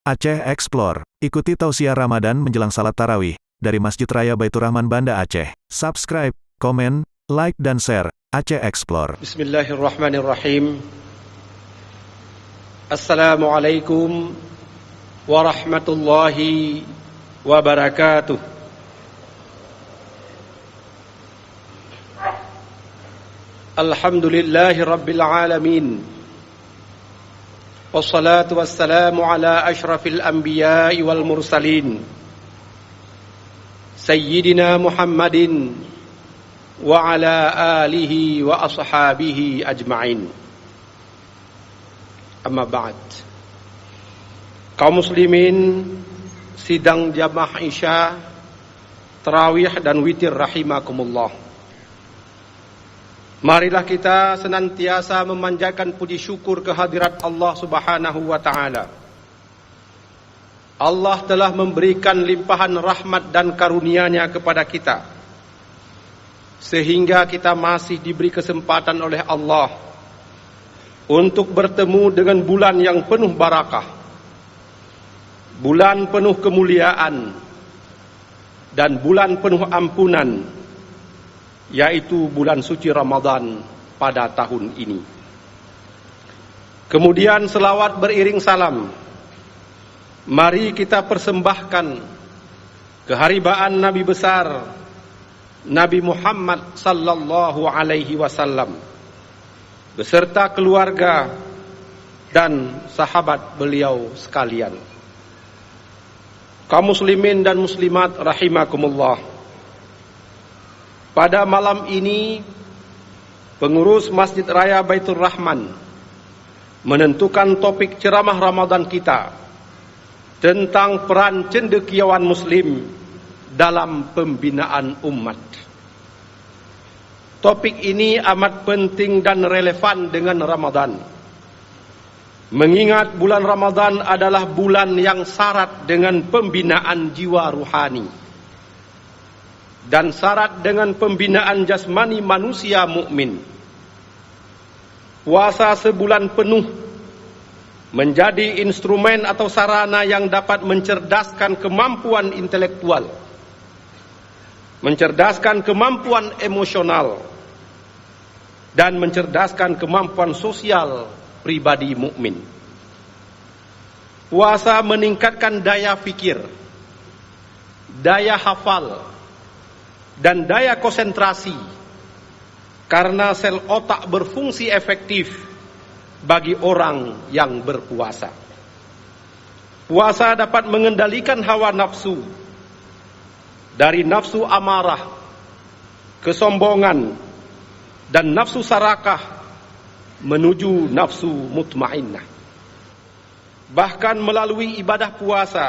Aceh Explore. Ikuti tausiah Ramadan menjelang salat tarawih dari Masjid Raya Baitur Rahman Banda Aceh. Subscribe, komen, like dan share. Aceh Explore. Bismillahirrahmanirrahim. Assalamualaikum warahmatullahi wabarakatuh. Alhamdulillahi rabbil alamin. Wassalatu wassalamu ala ashrafil anbiya'i wal mursalin Sayyidina Muhammadin wa ala alihi wa ashabihi ajma'in. Amma ba'd. Kaum muslimin sidang jamaah Isya, tarawih dan witir rahimakumullah. Marilah kita senantiasa memanjatkan puji syukur kehadirat Allah Subhanahu wa Ta'ala. Allah telah memberikan limpahan rahmat dan karunia-Nya kepada kita, sehingga kita masih diberi kesempatan oleh Allah untuk bertemu dengan bulan yang penuh barakah, bulan penuh kemuliaan, dan bulan penuh ampunan, yaitu bulan suci Ramadan pada tahun ini. Kemudian selawat beriring salam, mari kita persembahkan keharibaan Nabi besar Nabi Muhammad sallallahu alaihi wasallam beserta keluarga dan sahabat beliau sekalian. Kaum muslimin dan muslimat rahimakumullah. Pada malam ini, pengurus Masjid Raya Baitur Rahman menentukan topik ceramah Ramadan kita tentang peran cendekiawan muslim dalam pembinaan umat. Topik ini amat penting dan relevan dengan Ramadan, mengingat bulan Ramadan adalah bulan yang syarat dengan pembinaan jiwa ruhani dan syarat dengan pembinaan jasmani manusia mukmin. Puasa sebulan penuh menjadi instrumen atau sarana yang dapat mencerdaskan kemampuan intelektual, mencerdaskan kemampuan emosional, dan mencerdaskan kemampuan sosial pribadi mukmin. Puasa meningkatkan daya pikir, daya hafal, dan daya konsentrasi, karena sel otak berfungsi efektif bagi orang yang berpuasa. Puasa dapat mengendalikan hawa nafsu dari nafsu amarah, kesombongan, dan nafsu sarakah menuju nafsu mutmainnah. Bahkan melalui ibadah puasa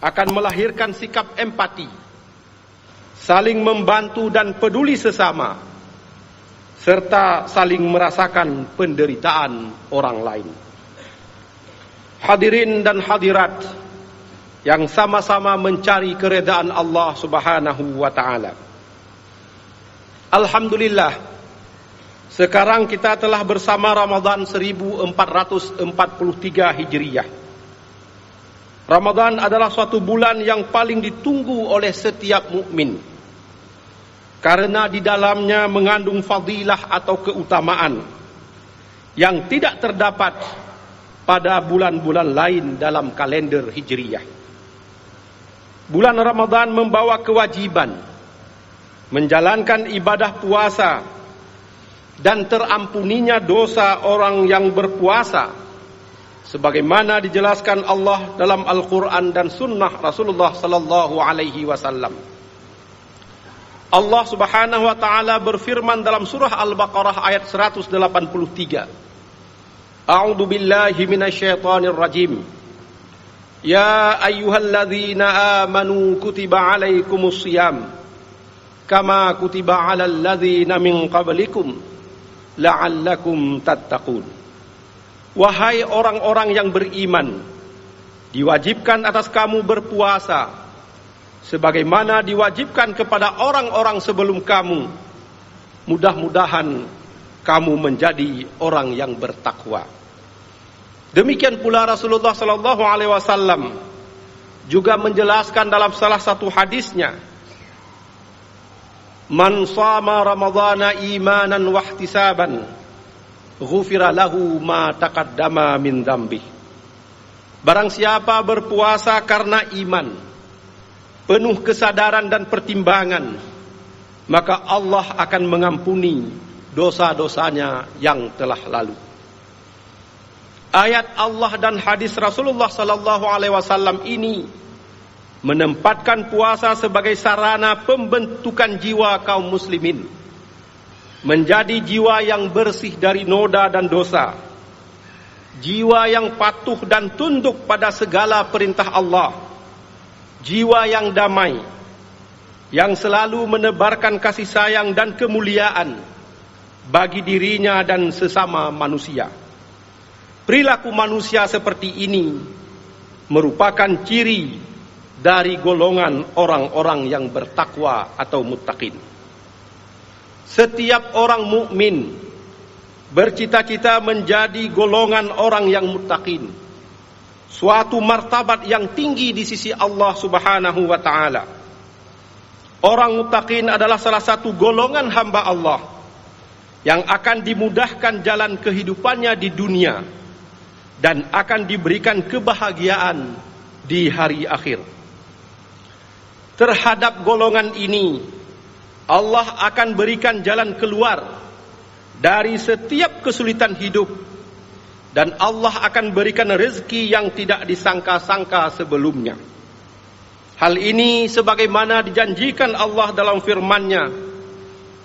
akan melahirkan sikap empati, saling membantu dan peduli sesama, serta saling merasakan penderitaan orang lain. Hadirin dan hadirat yang sama-sama mencari keredaan Allah Subhanahu wa Ta'ala. Alhamdulillah, sekarang kita telah bersama Ramadan 1443 Hijriyah. Ramadan adalah suatu bulan yang paling ditunggu oleh setiap mukmin, karena di dalamnya mengandung fadilah atau keutamaan yang tidak terdapat pada bulan-bulan lain dalam kalender Hijriyah. Bulan Ramadan membawa kewajiban menjalankan ibadah puasa dan terampuninya dosa orang yang berpuasa, sebagaimana dijelaskan Allah dalam Al-Quran dan Sunnah Rasulullah sallallahu alaihi wasallam. Allah Subhanahu wa Ta'ala berfirman dalam surah Al-Baqarah ayat 183. A'udzu billahi minasyaitonir rajim. Ya ayyuhalladzina amanu kutiba alaikumus shiyam kama kutiba alal ladzina min qablikum la'allakum tattaqun. Wahai orang-orang yang beriman, diwajibkan atas kamu berpuasa sebagaimana diwajibkan kepada orang-orang sebelum kamu. Mudah-mudahan kamu menjadi orang yang bertakwa. Demikian pula Rasulullah sallallahu alaihi wasallam juga menjelaskan dalam salah satu hadisnya, "Man shama ramadhana imanan wa ihtisaban, ghufira lahu ma taqaddama min dzambi." Barang siapa berpuasa karena iman, penuh kesadaran dan pertimbangan, maka Allah akan mengampuni dosa-dosanya yang telah lalu. Ayat Allah dan hadis Rasulullah sallallahu alaihi wasallam ini menempatkan puasa sebagai sarana pembentukan jiwa kaum muslimin menjadi jiwa yang bersih dari noda dan dosa, jiwa yang patuh dan tunduk pada segala perintah Allah, jiwa yang damai, yang selalu menebarkan kasih sayang dan kemuliaan bagi dirinya dan sesama manusia. Perilaku manusia seperti ini merupakan ciri dari golongan orang-orang yang bertakwa atau muttaqin. Setiap orang mukmin bercita-cita menjadi golongan orang yang muttaqin, suatu martabat yang tinggi di sisi Allah Subhanahu wa taala. Orang muttaqin adalah salah satu golongan hamba Allah yang akan dimudahkan jalan kehidupannya di dunia dan akan diberikan kebahagiaan di hari akhir. Terhadap golongan ini, Allah akan berikan jalan keluar dari setiap kesulitan hidup, dan Allah akan berikan rezeki yang tidak disangka-sangka sebelumnya. Hal ini sebagaimana dijanjikan Allah dalam firman-Nya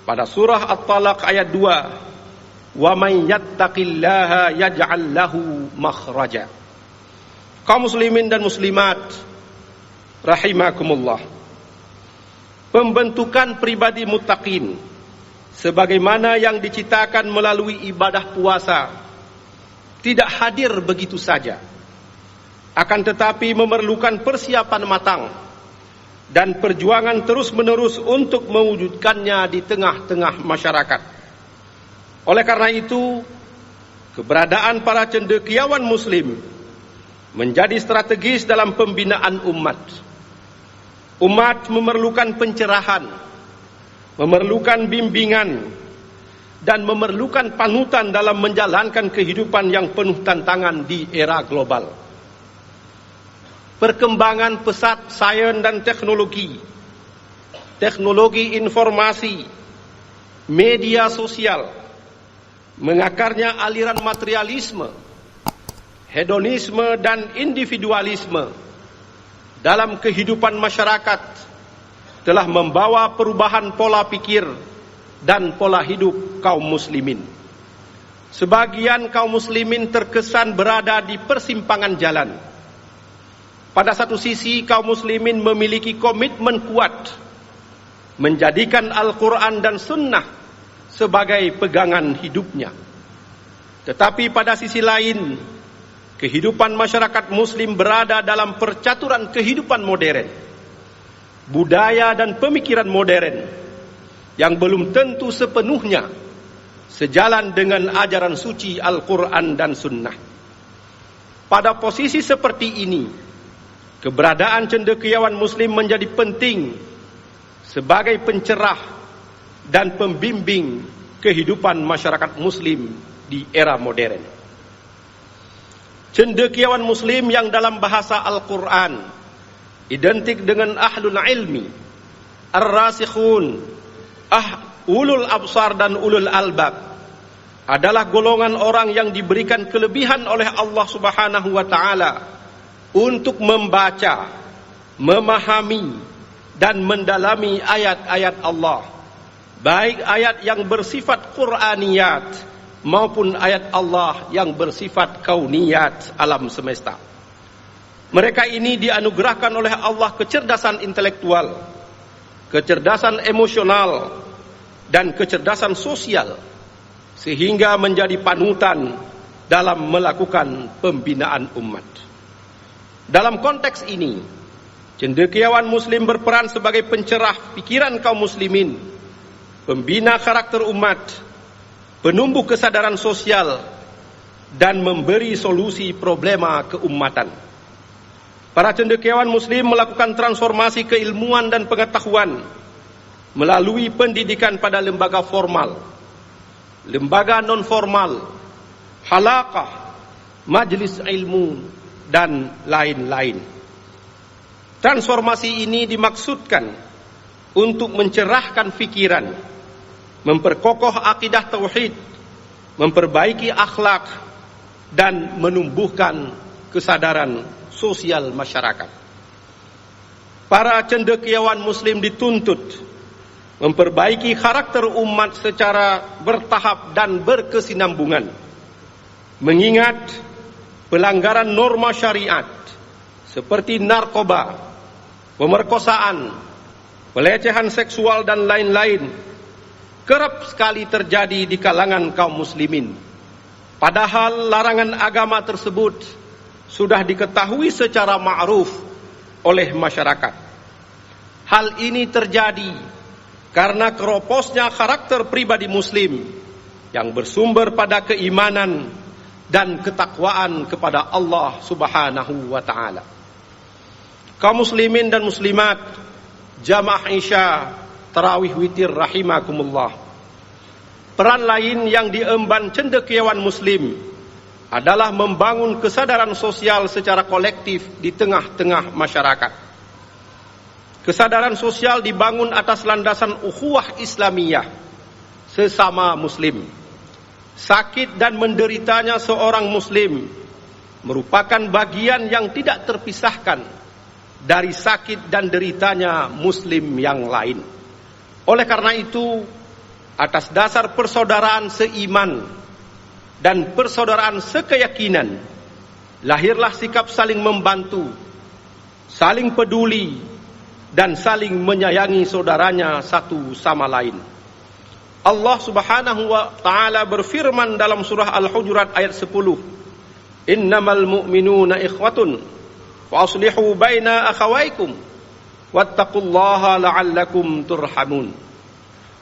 pada surah At-Talaq ayat 2, "Wa may yattaqillaha yaj'al lahu makhraja." Kaum muslimin dan muslimat rahimakumullah, pembentukan pribadi muttaqin sebagaimana yang diciptakan melalui ibadah puasa tidak hadir begitu saja, akan tetapi memerlukan persiapan matang dan perjuangan terus-menerus untuk mewujudkannya di tengah-tengah masyarakat. Oleh karena itu, keberadaan para cendekiawan muslim menjadi strategis dalam pembinaan umat. Umat memerlukan pencerahan, memerlukan bimbingan, dan memerlukan panutan dalam menjalankan kehidupan yang penuh tantangan di era global. Perkembangan pesat sains dan teknologi, teknologi informasi, media sosial, mengakarnya aliran materialisme, hedonisme, dan individualisme dalam kehidupan masyarakat telah membawa perubahan pola pikir dan pola hidup kaum muslimin. Sebagian kaum muslimin terkesan berada di persimpangan jalan. Pada satu sisi, kaum muslimin memiliki komitmen kuat menjadikan Al-Quran dan Sunnah sebagai pegangan hidupnya. Tetapi pada sisi lain, kehidupan masyarakat muslim berada dalam percaturan kehidupan modern, budaya dan pemikiran modern yang belum tentu sepenuhnya sejalan dengan ajaran suci Al-Quran dan Sunnah. Pada posisi seperti ini, keberadaan cendekiawan muslim menjadi penting sebagai pencerah dan pembimbing kehidupan masyarakat muslim di era modern. Cendekiawan muslim yang dalam bahasa Al-Quran identik dengan ahlul ilmi, ar-rasikhun, ulul absar dan ulul albab, adalah golongan orang yang diberikan kelebihan oleh Allah Subhanahu wa taala untuk membaca, memahami, dan mendalami ayat-ayat Allah, baik ayat yang bersifat Qur'aniyat maupun ayat Allah yang bersifat kauniyat, alam semesta. Mereka ini dianugerahkan oleh Allah kecerdasan intelektual, kecerdasan emosional, dan kecerdasan sosial, sehingga menjadi panutan dalam melakukan pembinaan umat. Dalam konteks ini, cendekiawan muslim berperan sebagai pencerah pikiran kaum muslimin, pembina karakter umat, penumbuh kesadaran sosial, dan memberi solusi problema keumatan. Para cendekiawan muslim melakukan transformasi keilmuan dan pengetahuan melalui pendidikan pada lembaga formal, lembaga non-formal, halaqah, majlis ilmu, dan lain-lain. Transformasi ini dimaksudkan untuk mencerahkan fikiran, memperkokoh akidah tauhid, memperbaiki akhlak, dan menumbuhkan kesadaran sosial masyarakat. Para cendekiawan muslim dituntut memperbaiki karakter umat secara bertahap dan berkesinambungan, mengingat pelanggaran norma syariat seperti narkoba, pemerkosaan, pelecehan seksual, dan lain-lain kerap sekali terjadi di kalangan kaum muslimin. Padahal larangan agama tersebut sudah diketahui secara ma'ruf oleh masyarakat. Hal ini terjadi karena keroposnya karakter pribadi muslim yang bersumber pada keimanan dan ketakwaan kepada Allah Subhanahu wa ta'ala. Kaum muslimin dan muslimat, jamaah Isya, tarawih witir rahimakumullah. Peran lain yang diemban cendekiawan muslim adalah membangun kesadaran sosial secara kolektif di tengah-tengah masyarakat. Kesadaran sosial dibangun atas landasan ukhuwah Islamiyah, sesama muslim. Sakit dan menderitanya seorang muslim merupakan bagian yang tidak terpisahkan dari sakit dan deritanya muslim yang lain. Oleh karena itu, atas dasar persaudaraan seiman dan persaudaraan sekeyakinan, lahirlah sikap saling membantu, saling peduli, dan saling menyayangi saudaranya satu sama lain. Allah Subhanahu wa ta'ala berfirman dalam surah Al-Hujurat ayat 10, "Innamal mu'minuna ikhwatun fa aslihu baina akhawaykum wattaqullaha la'allakum turhamun."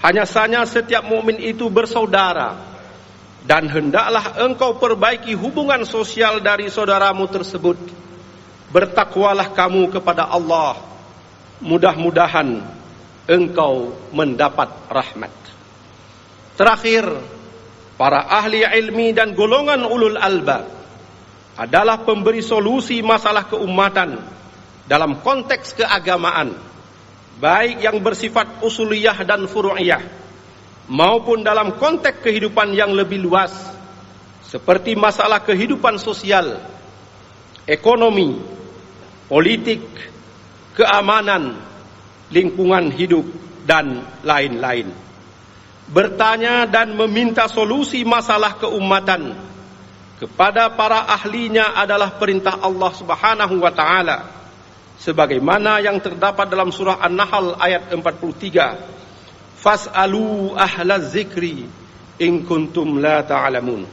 Hanya saja setiap mukmin itu bersaudara, dan hendaklah engkau perbaiki hubungan sosial dari saudaramu tersebut. Bertakwalah kamu kepada Allah, mudah-mudahan engkau mendapat rahmat. Terakhir, para ahli ilmi dan golongan ulul albab adalah pemberi solusi masalah keumatan dalam konteks keagamaan, baik yang bersifat usuliyah dan furu'iyah, maupun dalam konteks kehidupan yang lebih luas, seperti masalah kehidupan sosial, ekonomi, politik, keamanan, lingkungan hidup, dan lain-lain. Bertanya dan meminta solusi masalah keumatan kepada para ahlinya adalah perintah Allah Subhanahu wa ta'ala, sebagaimana yang terdapat dalam surah An-Nahl ayat 43, "Fas'alu ahlaz zikri in kuntum la ta'lamun."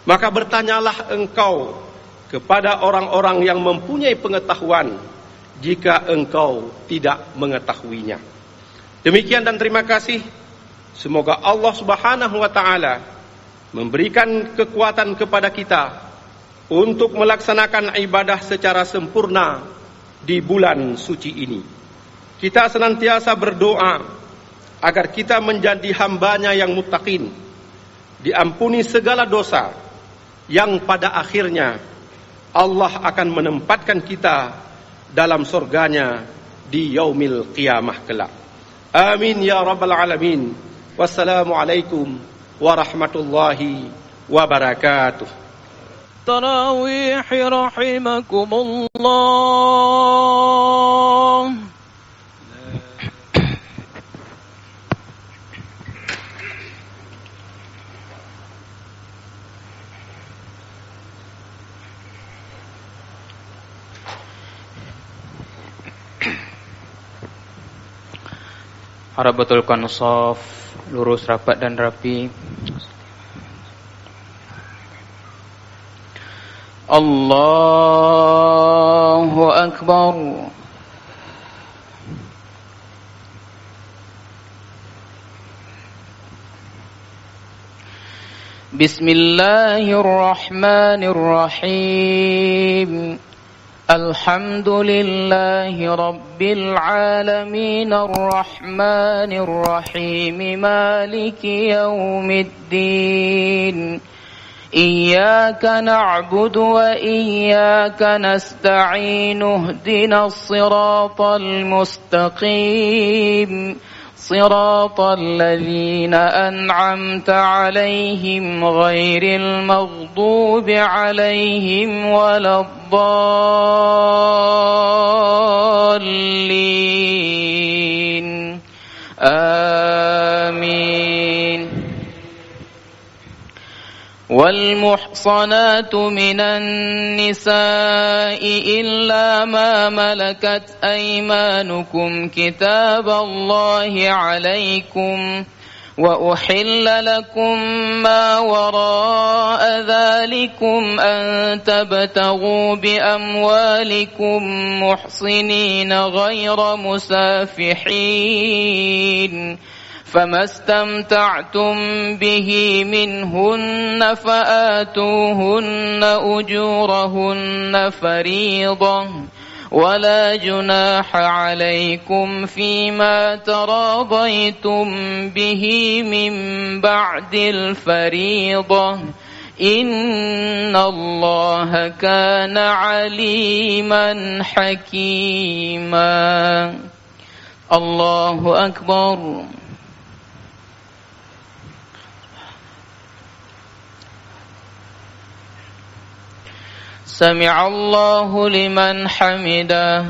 Maka bertanyalah engkau kepada orang-orang yang mempunyai pengetahuan jika engkau tidak mengetahuinya. Demikian dan terima kasih. Semoga Allah Subhanahu wa ta'ala memberikan kekuatan kepada kita untuk melaksanakan ibadah secara sempurna di bulan suci ini. Kita senantiasa berdoa agar kita menjadi hambanya yang muttaqin, diampuni segala dosa, yang pada akhirnya Allah akan menempatkan kita dalam surganya di yaumil qiyamah kelak. Amin ya rabbal alamin. Wassalamualaikum warahmatullahi wabarakatuh. Tarawih rahimakumullah. Harap betulkan shaf, lurus, rapat, dan rapi. Allahu Akbar. بسم الله الرحمن الرحيم الحمد لله رب العالمين الرحمن الرحيم مالك يوم الدين إياك نعبد وإياك نستعين اهدنا الصراط المستقيم صراط الذين أنعمت عليهم غير المغضوب عليهم ولا الضالين آمين والمحصنات من النساء إلا ما ملكت أيمانكم كتاب الله عليكم وأحل لكم ما وراء ذلكم أن تبتغوا بأموالكم محصنين غير مسافحين فما استمتعتم به منهن فآتوهن أجورهن فريضة ولا جناح عليكم فيما تراضيتم به من بعد الفريضة إن الله كان عليما حكيما الله أكبر سمع الله لمن حمده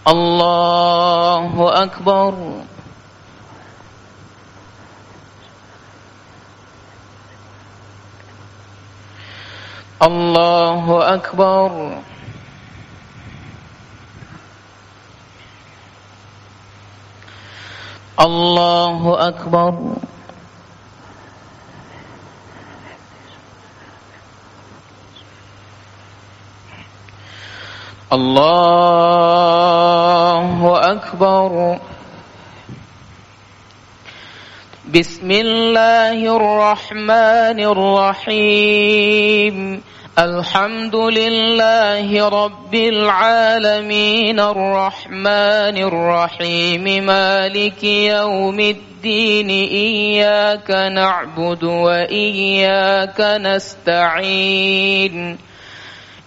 الله أكبر الله أكبر الله أكبر الله أكبر بسم الله الرحمن الرحيم الحمد لله رب العالمين الرحمن الرحيم مالك يوم الدين إياك نعبد وإياك نستعين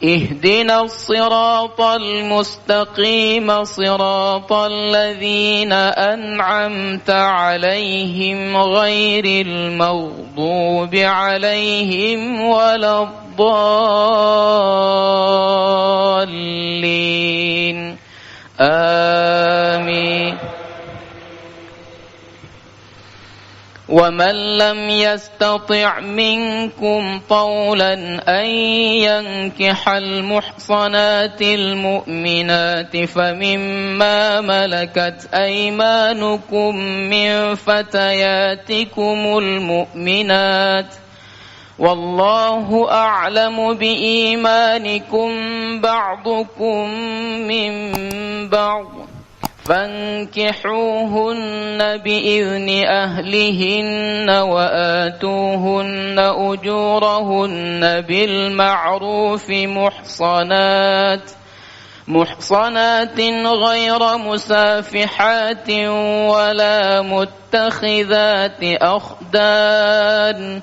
اهدنا الصراط المستقيم صراط الذين أنعمت عليهم غير المغضوب عليهم ولا الضالين آمين ومن لم يستطع منكم طولا أن ينكح المحصنات المؤمنات فمما ملكت أيمانكم من فتياتكم المؤمنات والله أعلم بإيمانكم بعضكم من بعض فانكحوهن بإذن أهلهن وآتوهن أجورهن بالمعروف محصنات غير مسافحات ولا متخذات أخدان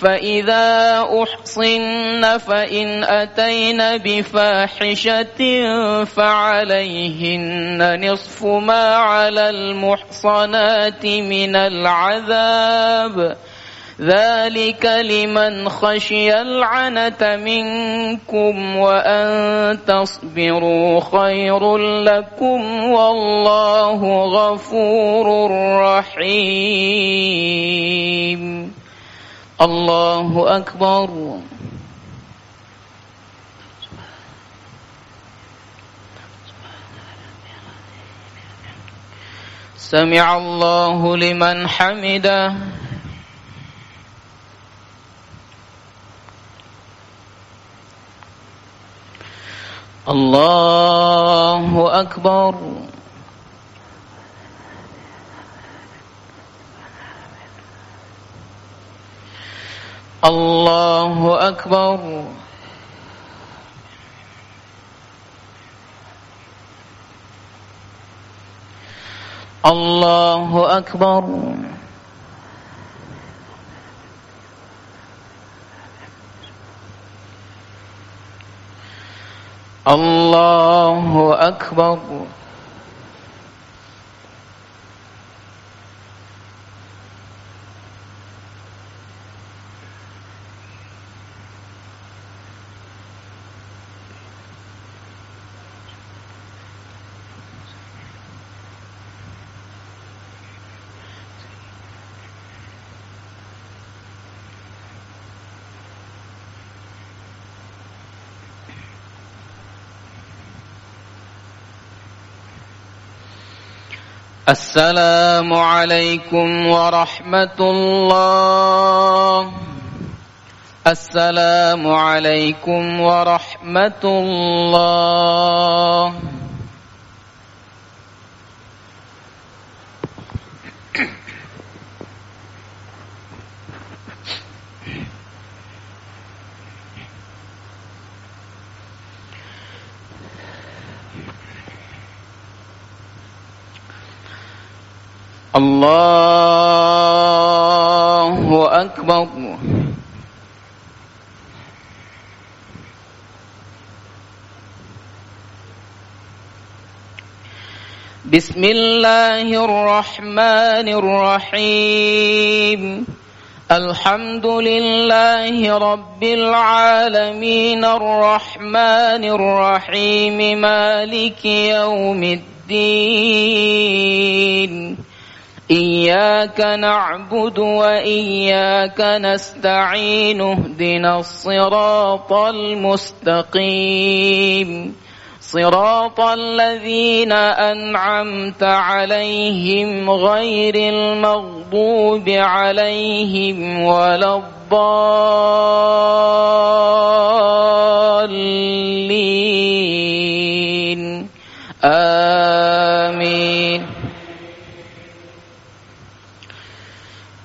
فإذا أحصن فإن أتين بفاحشة فعليهن نصف ما على المحصنات من العذاب ذلك لمن خشي العنت منكم وأن تصبروا خير لكم والله غفور رحيم الله أكبر سمع الله لمن حمده الله أكبر الله أكبر. الله أكبر. الله أكبر. السلام عليكم ورحمة الله. السلام عليكم ورحمة الله. الله أكبر. بسم الله الرحمن الرحيم. الحمد لله رب العالمين الرحمن الرحيم مالك يوم الدين. إياك نعبد وإياك نستعين اهدنا الصراط المستقيم صراط الذين أنعمت عليهم غير المغضوب عليهم ولا الضالين. آمين.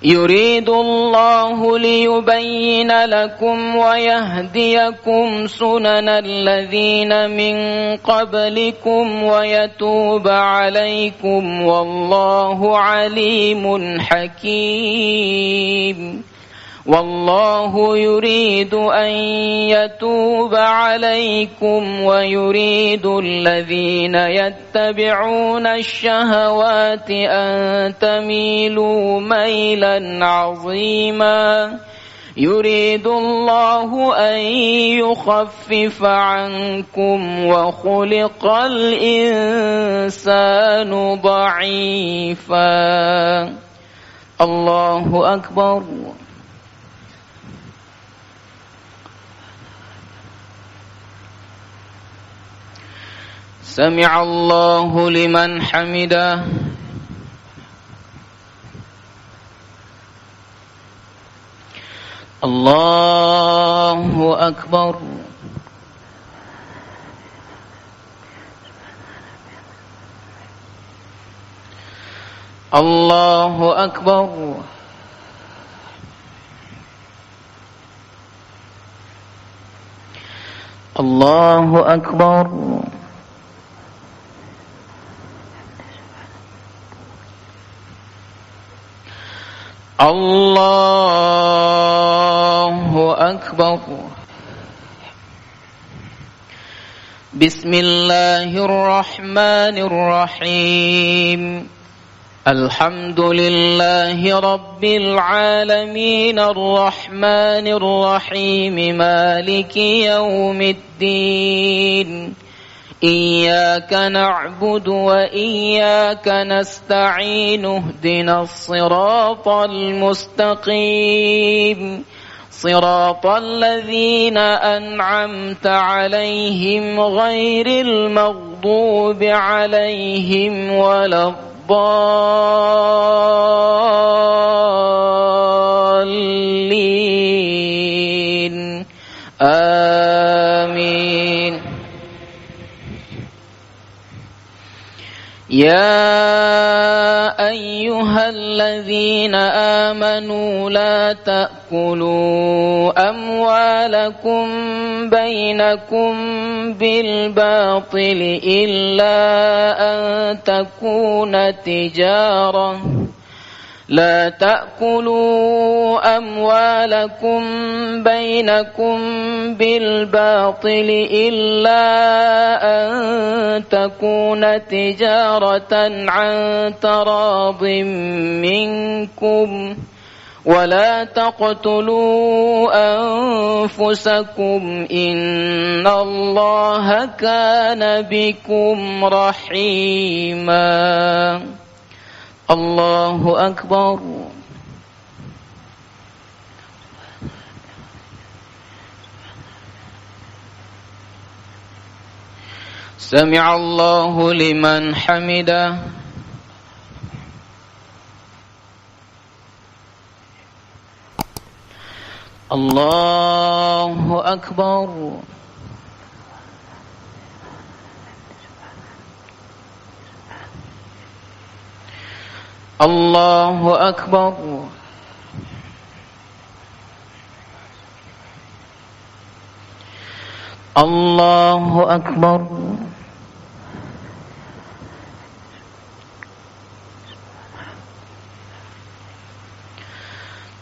يريد الله ليبين لكم ويهديكم سنن الذين من قبلكم ويتوب عليكم والله عليم حكيم. والله يريد أن يتوب عليكم ويريد الذين يتبعون الشهوات أن تميلوا ميلا عظيما. يريد الله أن يخفف عنكم وخلق الإنسان ضعيفا. الله أكبر. سمع الله لمن حمده. الله أكبر. الله أكبر. الله أكبر. الله أكبر. بسم الله الرحمن الرحيم. الحمد لله رب العالمين الرحمن الرحيم مالك يوم الدين. إياك نعبد وإياك نستعين اهدنا الصراط المستقيم صراط الذين أنعمت عليهم غير المغضوب عليهم ولا الضالين. آمين. يا أيها الذين آمنوا لا تأكلوا أموالكم بينكم بالباطل إلا أن تكون تجارة لا تأكلوا أموالكم بينكم بالباطل إلا أن تكون تجارة عن تراض منكم ولا تقتلوا أنفسكم إن الله كان بكم رحيما. الله أكبر. سمع الله لمن حمده. الله أكبر. الله أكبر. الله أكبر.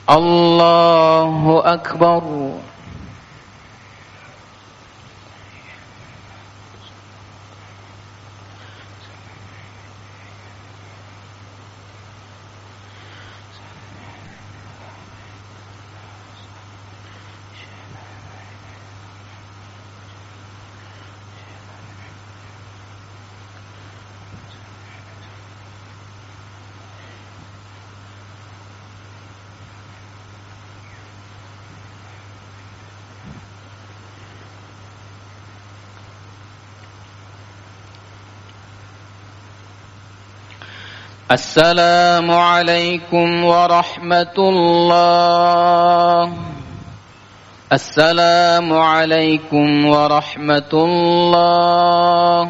الله أكبر. السلام عليكم ورحمة الله. السلام عليكم ورحمة الله.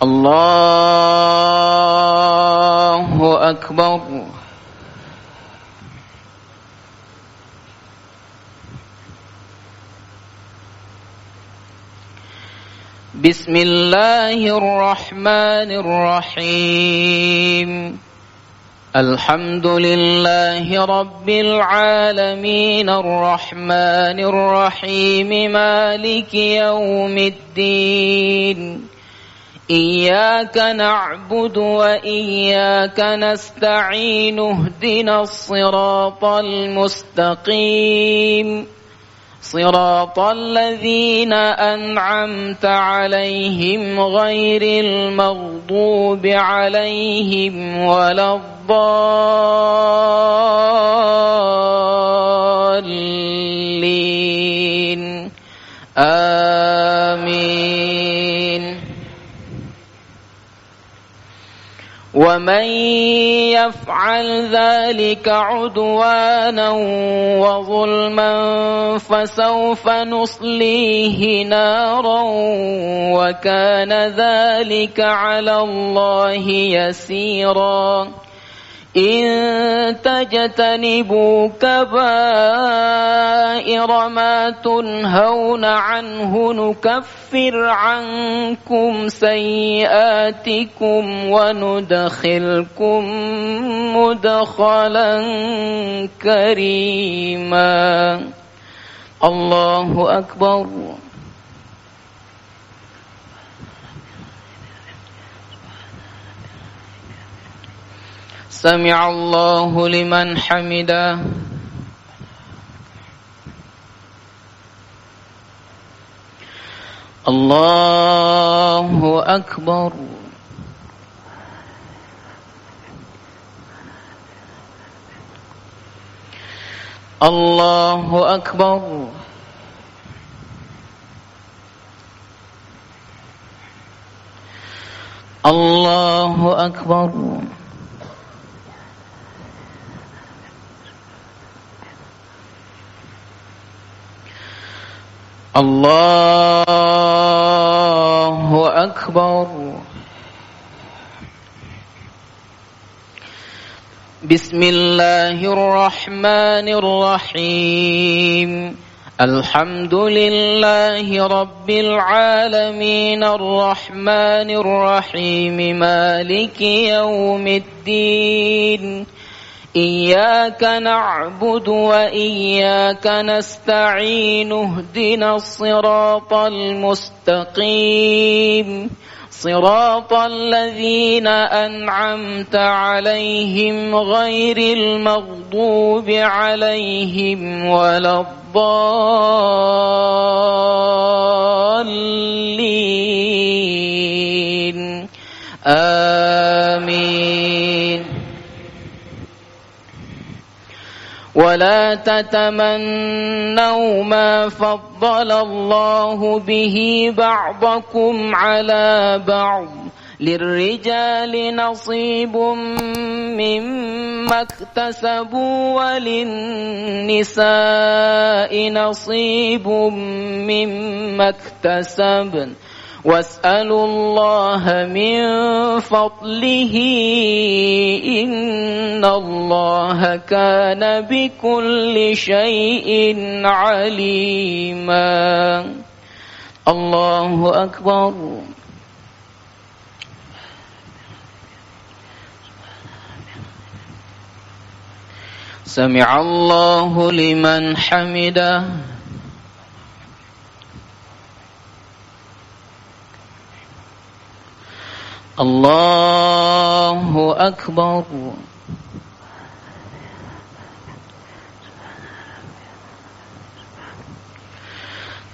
الله أكبر. بسم الله الرحمن الرحيم. الحمد لله رب العالمين الرحمن الرحيم مالك يوم الدين. إياك نعبد وإياك نستعين اهدنا الصراط المستقيم صراط الذين أنعمت عليهم غير المغضوب عليهم ولا الضالين. آمين. ومن يفعل ذلك عدوانا وظلما فسوف نصليه نارا وكان ذلك على الله يسيرا. إن تجتنبوا كبائر ما تنهون عنه نكفر عنكم سيئاتكم وندخلكم مدخلا كريما. الله أكبر. سمع الله لمن حمده. الله أكبر. الله أكبر. الله أكبر. الله أكبر. بسم الله الرحمن الرحيم. الحمد لله رب العالمين الرحمن الرحيم مالك يوم الدين. إياك نعبد وإياك نستعين اهدنا الصراط المستقيم صراط الذين أنعمت عليهم غير المغضوب عليهم ولا الضالين. آمين. ولا تتمنوا ما فضل الله به بعضكم على بعض للرجال نصيب مما اكتسبوا وللنساء نصيب مما اكتسبن واسألوا الله من فضله إن الله كان بكل شيء عليما. الله أكبر. سمع الله لمن حمده. الله أكبر.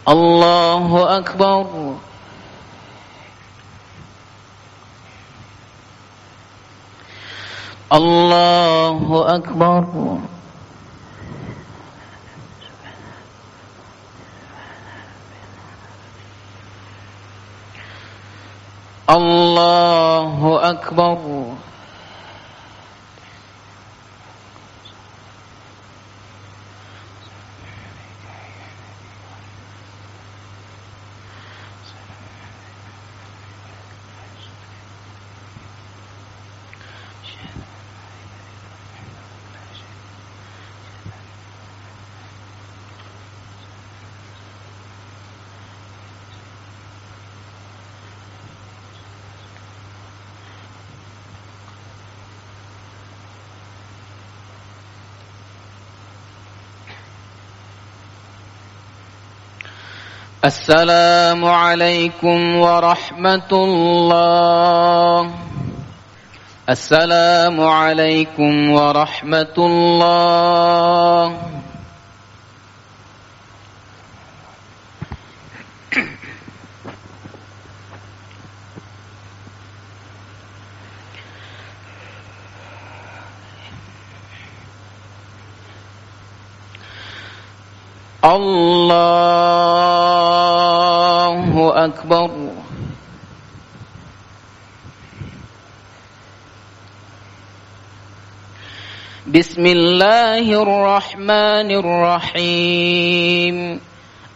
الله أكبر. الله أكبر. الله أكبر. السلام عليكم ورحمة الله. السلام عليكم ورحمة الله. الله أكبر. بسم الله الرحمن الرحيم.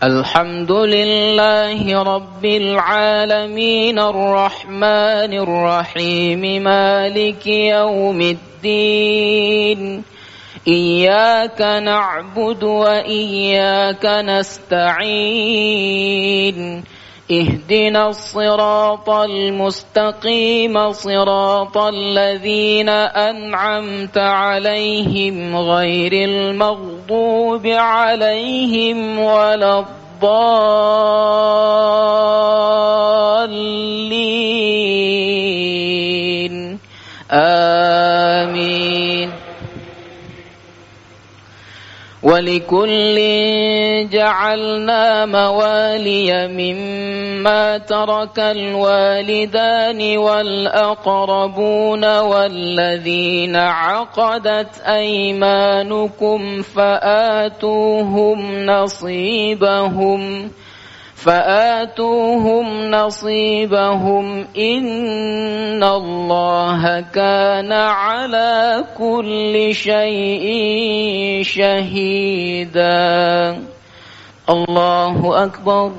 الحمد لله رب العالمين الرحمن الرحيم مالك يوم الدين. إياك نعبد وإياك نستعين اهدنا الصراط المستقيم صراط الذين أنعمت عليهم غير المغضوب عليهم ولا الضالين. آمين. ولكل جعلنا موالي مما ترك الوالدان والأقربون والذين عقدت أيمانكم فآتوهم نصيبهم إن الله كان على كل شيء شهيدا. الله أكبر.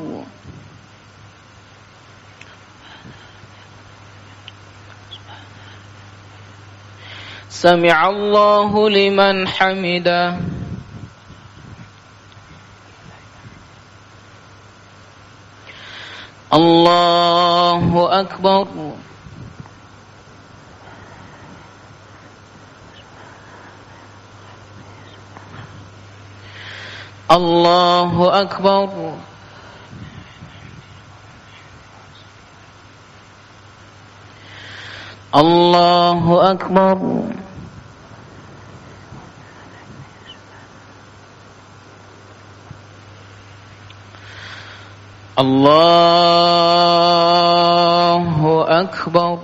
سمع الله لمن حمده. الله أكبر. الله أكبر. الله أكبر. الله أكبر.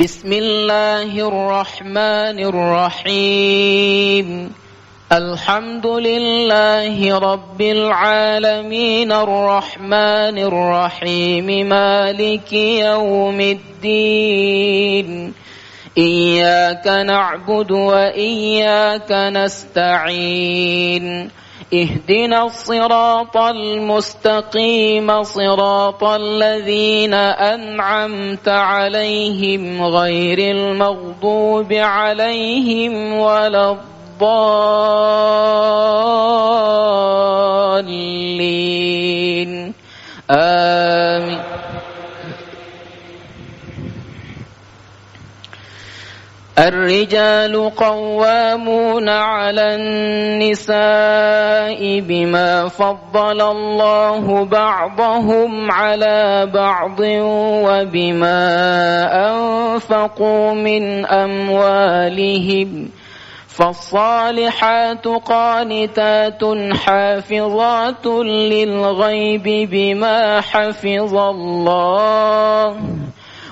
بسم الله الرحمن الرحيم. الحمد لله رب العالمين الرحمن الرحيم مالك يوم الدين. إياك نعبد وإياك نستعين. اهدنا الصراط المستقيم صراط الذين أنعمت عليهم غير المغضوب عليهم ولا الضالين. آمين. الرجال قوامون على النساء بما فضل الله بعضهم على بعض وبما أنفقوا من أموالهم. فالصالحات قانتات حافظات للغيب بما حفظ الله.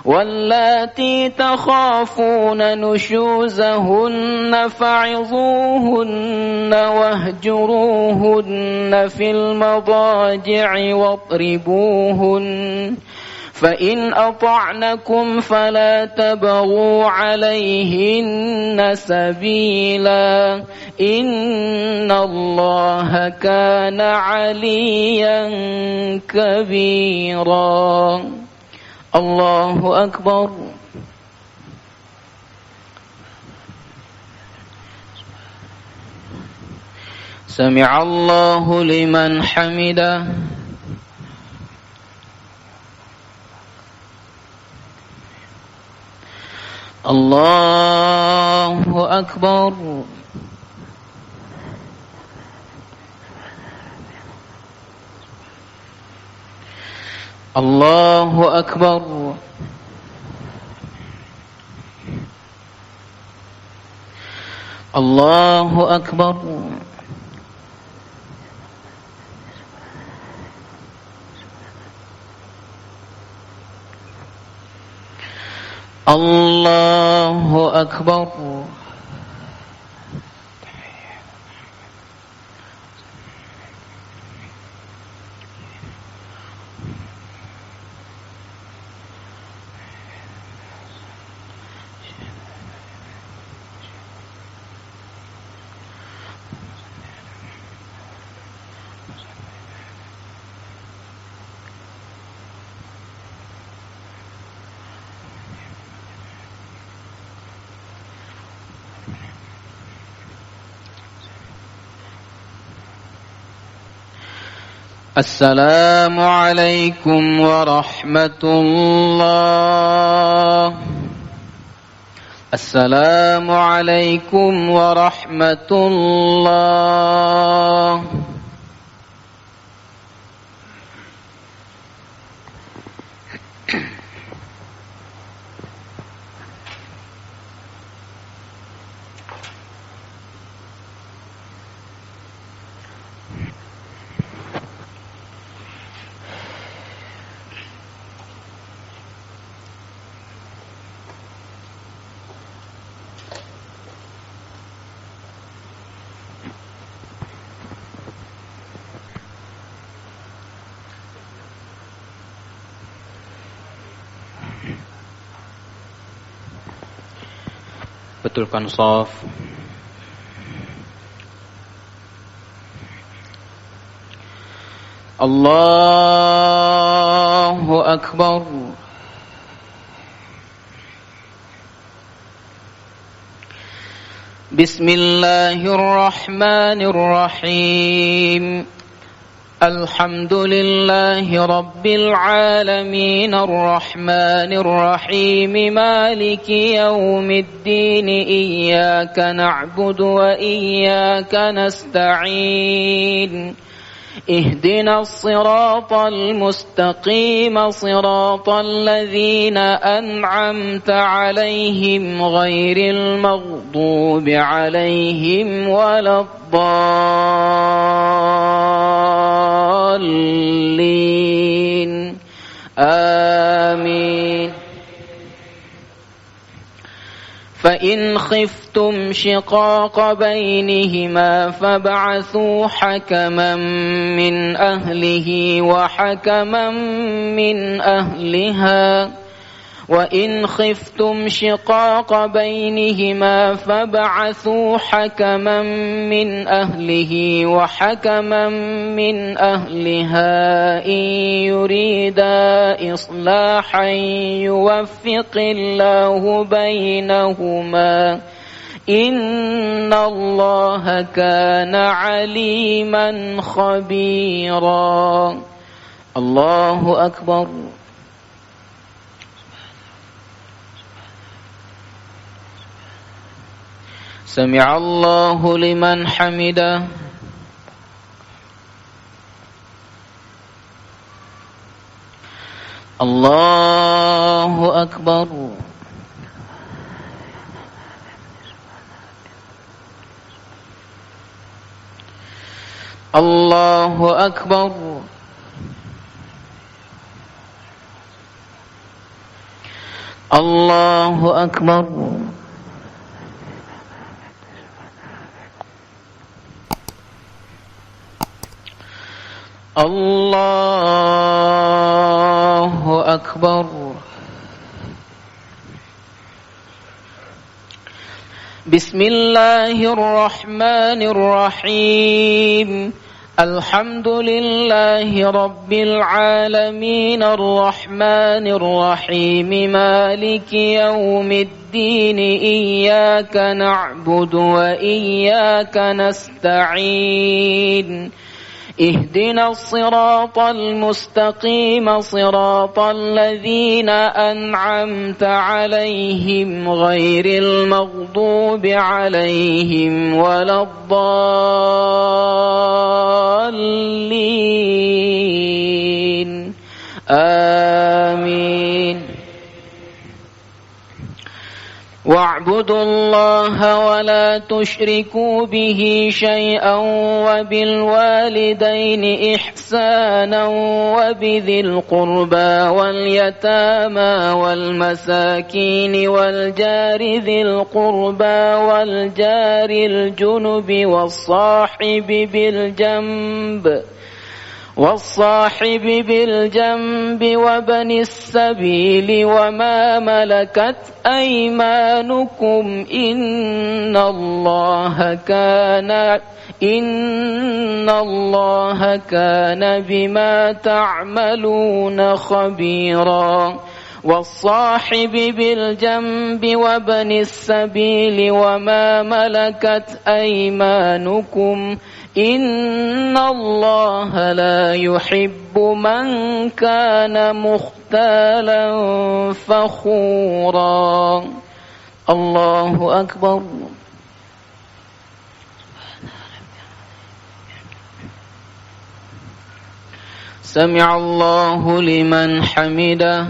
واللاتي تخافون نشوزهن فعظوهن واهجروهن في المضاجع واضربوهن. فإن أطعنكم فلا تبغوا عليهن سبيلا إن الله كان عليا كبيرا. الله أكبر. سمع الله لمن حمده. الله أكبر. الله أكبر. الله أكبر. الله أكبر. السلام عليكم ورحمة الله. السلام عليكم ورحمة الله. Betulkan shaf. الله أكبر. بسم الله الرحمن الرحيم. الحمد لله رب العالمين الرحمن الرحيم مالك يوم الدين إياك نعبد وإياك نستعين اهدنا الصراط المستقيم صراط الذين أنعمت عليهم غير المغضوب عليهم ولا الضالين آمين. فإن خفتم شقاق بينهما فابعثوا حكما من أهله وحكما من أهلها وإن خفتم شقاق بينهما فابعثوا حكما من أهله وحكما من أهلها إن يريدا إصلاحا يوفق الله بينهما إن الله كان عليما خبيرا. الله أكبر. سمع الله لمن حمده. الله أكبر. الله أكبر. الله أكبر. الله أكبر. بسم الله الرحمن الرحيم. الحمد لله رب العالمين الرحمن الرحيم مالك يوم الدين إياك نعبد وإياك نستعين اهدنا الصراط المستقيم صراط الذين أنعمت عليهم غير المغضوب عليهم ولا الضالين آمين. واعبدوا الله ولا تشركوا به شيئا وبالوالدين إحسانا وبذي القربى واليتامى والمساكين والجار ذي القربى والجار الجنب والصاحب بالجنب وابن السبيل وما ملكت أيمانكم إن الله كان بما تعملون خبيرا. والصاحب بالجنب وابن السبيل وما ملكت أيمانكم إن الله لا يحب من كان مختالا فخورا. الله أكبر. سمع الله لمن حمده.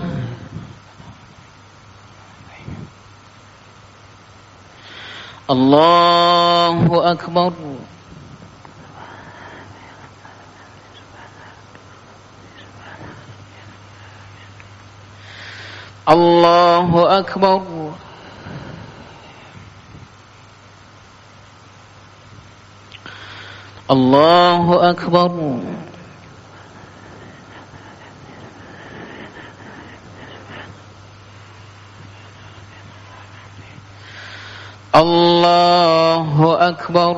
الله أكبر. الله أكبر. الله أكبر. الله أكبر.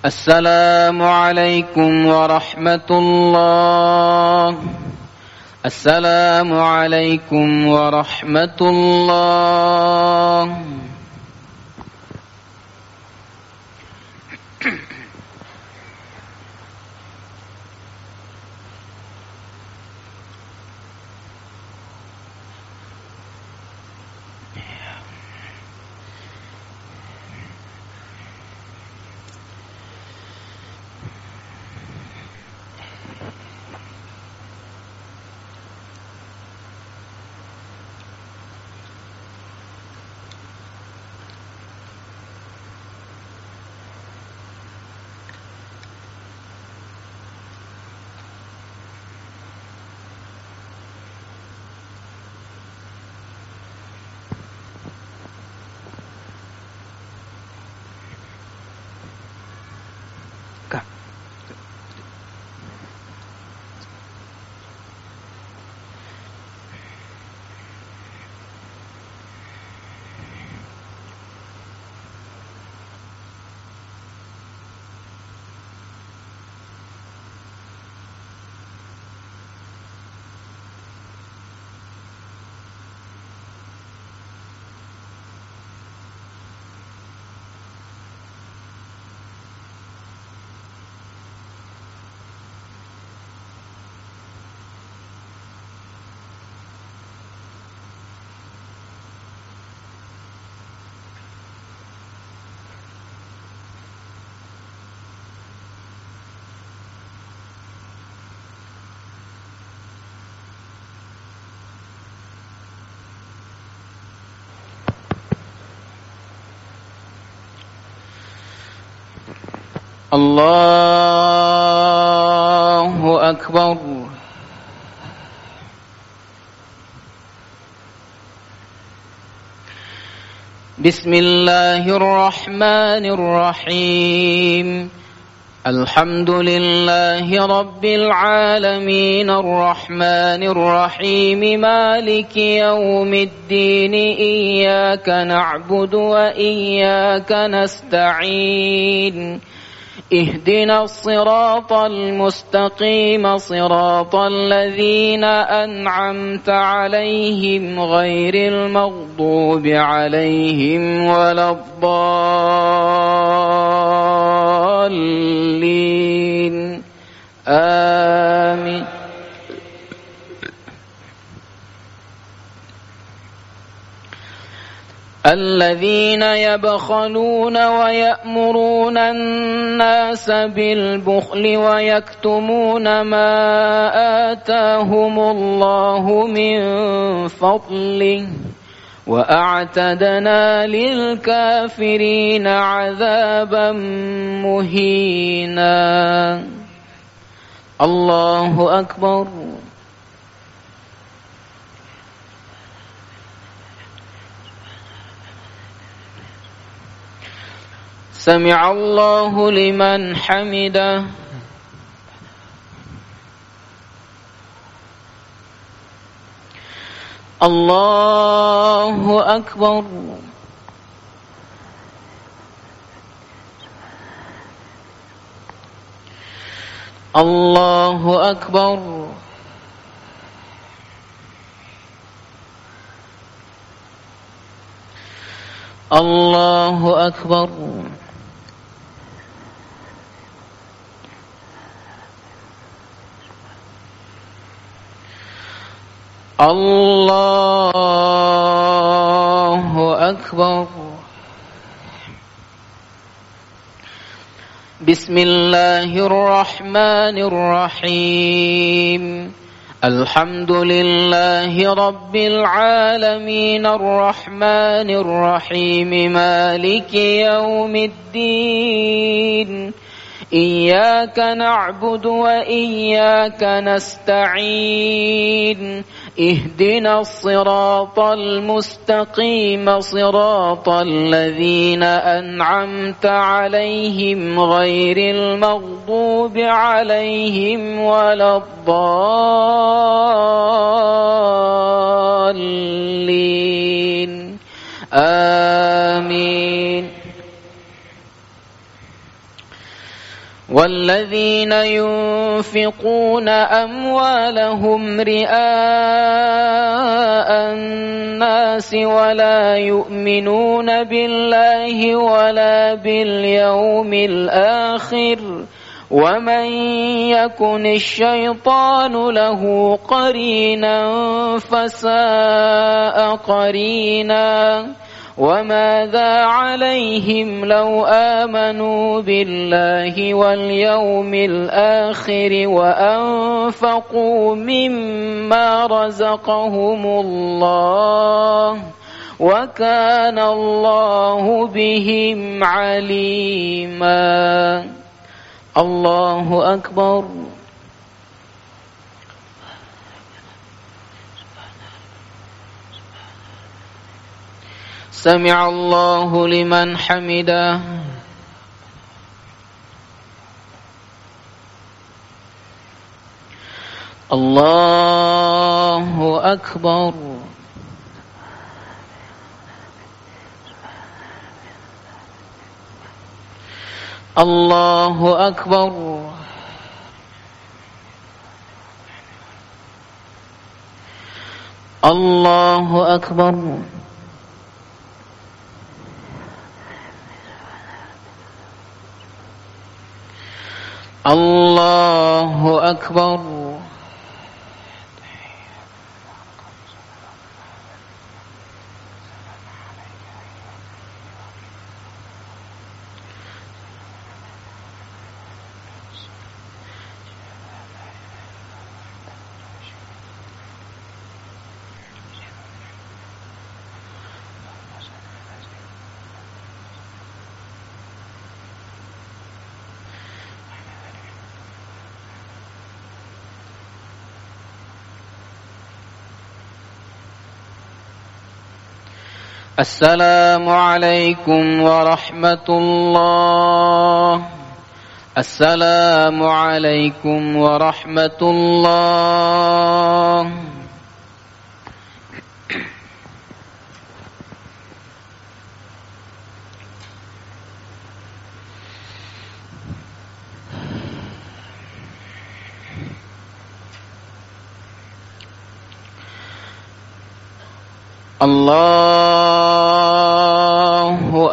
السلام عليكم ورحمة الله. السلام عليكم ورحمة الله. الله أكبر. بسم الله الرحمن الرحيم. الحمد لله رب العالمين الرحمن الرحيم مالك يوم الدين إياك نعبد وإياك نستعين. اهدنا الصراط المستقيم صراط الذين أنعمت عليهم غير المغضوب عليهم ولا الضالين آمين. الذين يبخلون ويأمرون الناس بالبخل ويكتمون ما آتاهم الله من فضله وأعتدنا للكافرين عذابا مهينا. الله أكبر. سمع الله لمن حمده. الله أكبر. الله أكبر. الله أكبر. الله أكبر. بسم الله الرحمن الرحيم. الحمد لله رب العالمين الرحمن الرحيم مالك يوم الدين إياك نعبد وإياك نستعين. اهدنا الصراط المستقيم صراط الذين أنعمت عليهم غير المغضوب عليهم ولا الضالين آمين. والذين ينفقون أموالهم رئاء الناس ولا يؤمنون بالله ولا باليوم الآخر ومن يكن الشيطان له قرينا فساء قرينا وماذا عليهم لو آمنوا بالله واليوم الآخر وأنفقوا مما رزقهم الله وكان الله بهم عليما. الله أكبر. سمع الله لمن حمده. الله أكبر. الله أكبر. الله أكبر. الله أكبر. السلام عليكم ورحمة الله. السلام عليكم ورحمة الله. الله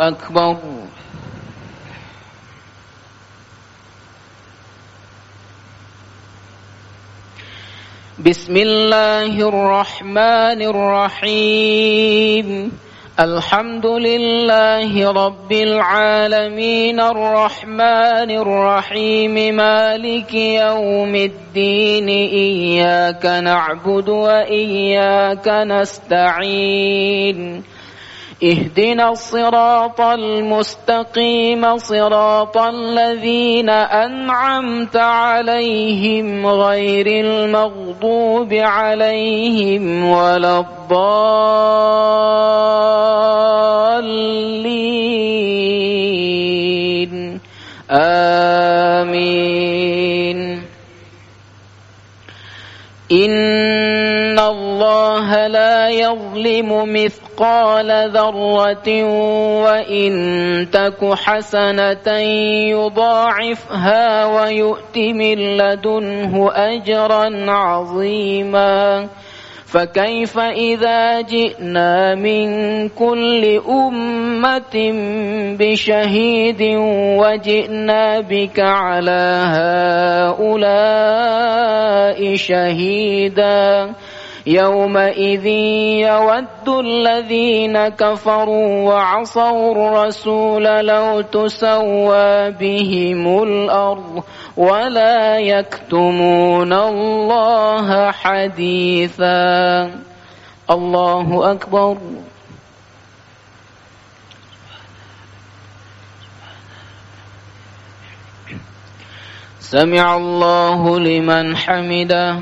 أكبر. بسم الله الرحمن الرحيم. الحمد لله رب العالمين الرحمن الرحيم مالك يوم الدين إياك نعبد وإياك نستعين اهدنا الصراط المستقيم صراط الذين أنعمت عليهم غير المغضوب عليهم ولا الضالين آمين. إن الله لا يظلم مثقال ذرة وإن تك حسنة يضاعفها ويؤت من لدنه أجرا عظيما. فكيف إذا جئنا من كل أمة بشهيد وجئنا بك على هؤلاء شهيدا يومئذ يود الذين كفروا وعصوا الرسول لو تسوى بهم الأرض ولا يكتمون الله حديثا. الله أكبر. سمع الله لمن حمده.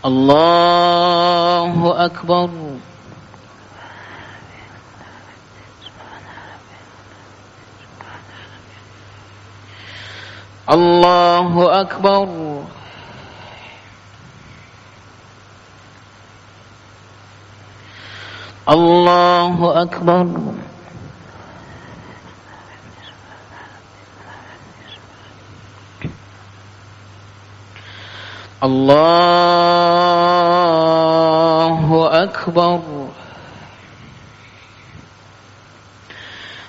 الله أكبر. الله أكبر. الله أكبر. الله أكبر.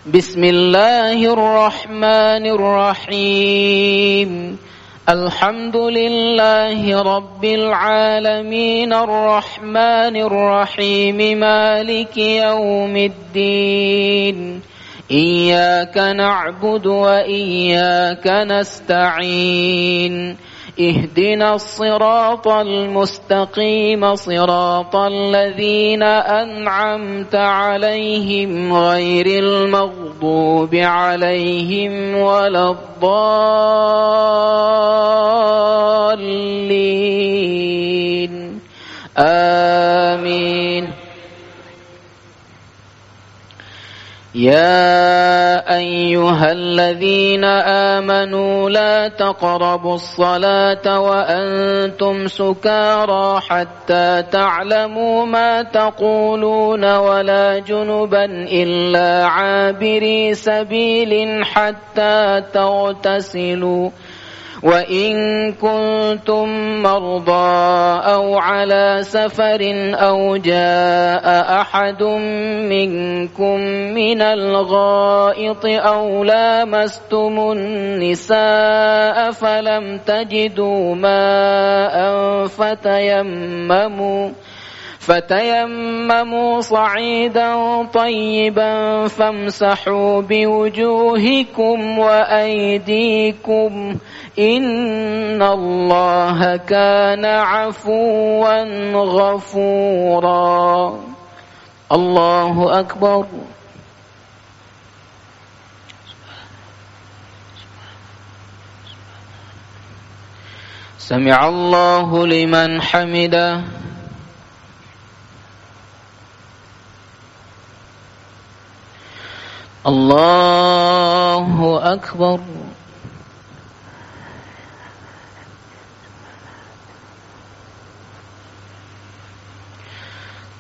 بسم الله الرحمن الرحيم. الحمد لله رب العالمين الرحمن الرحيم مالك يوم الدين. إياك نعبد وإياك نستعين. اهدنا الصراط المستقيم صراط الذين أنعمت عليهم غير المغضوب عليهم ولا الضالين. آمين. يا أيها الذين آمنوا لا تقربوا الصلاة وأنتم سكارى حتى تعلموا ما تقولون ولا جنبا إلا عابري سبيل حتى تغتسلوا. وإن كنتم مرضى أو على سفر أو جاء أحد منكم من الغائط أو لامستم النساء فلم تجدوا ماء فتيمموا صعيدا طيبا فامسحوا بوجوهكم وأيديكم إن الله كان عفوا غفورا. الله أكبر. سمع الله لمن حمده. الله أكبر.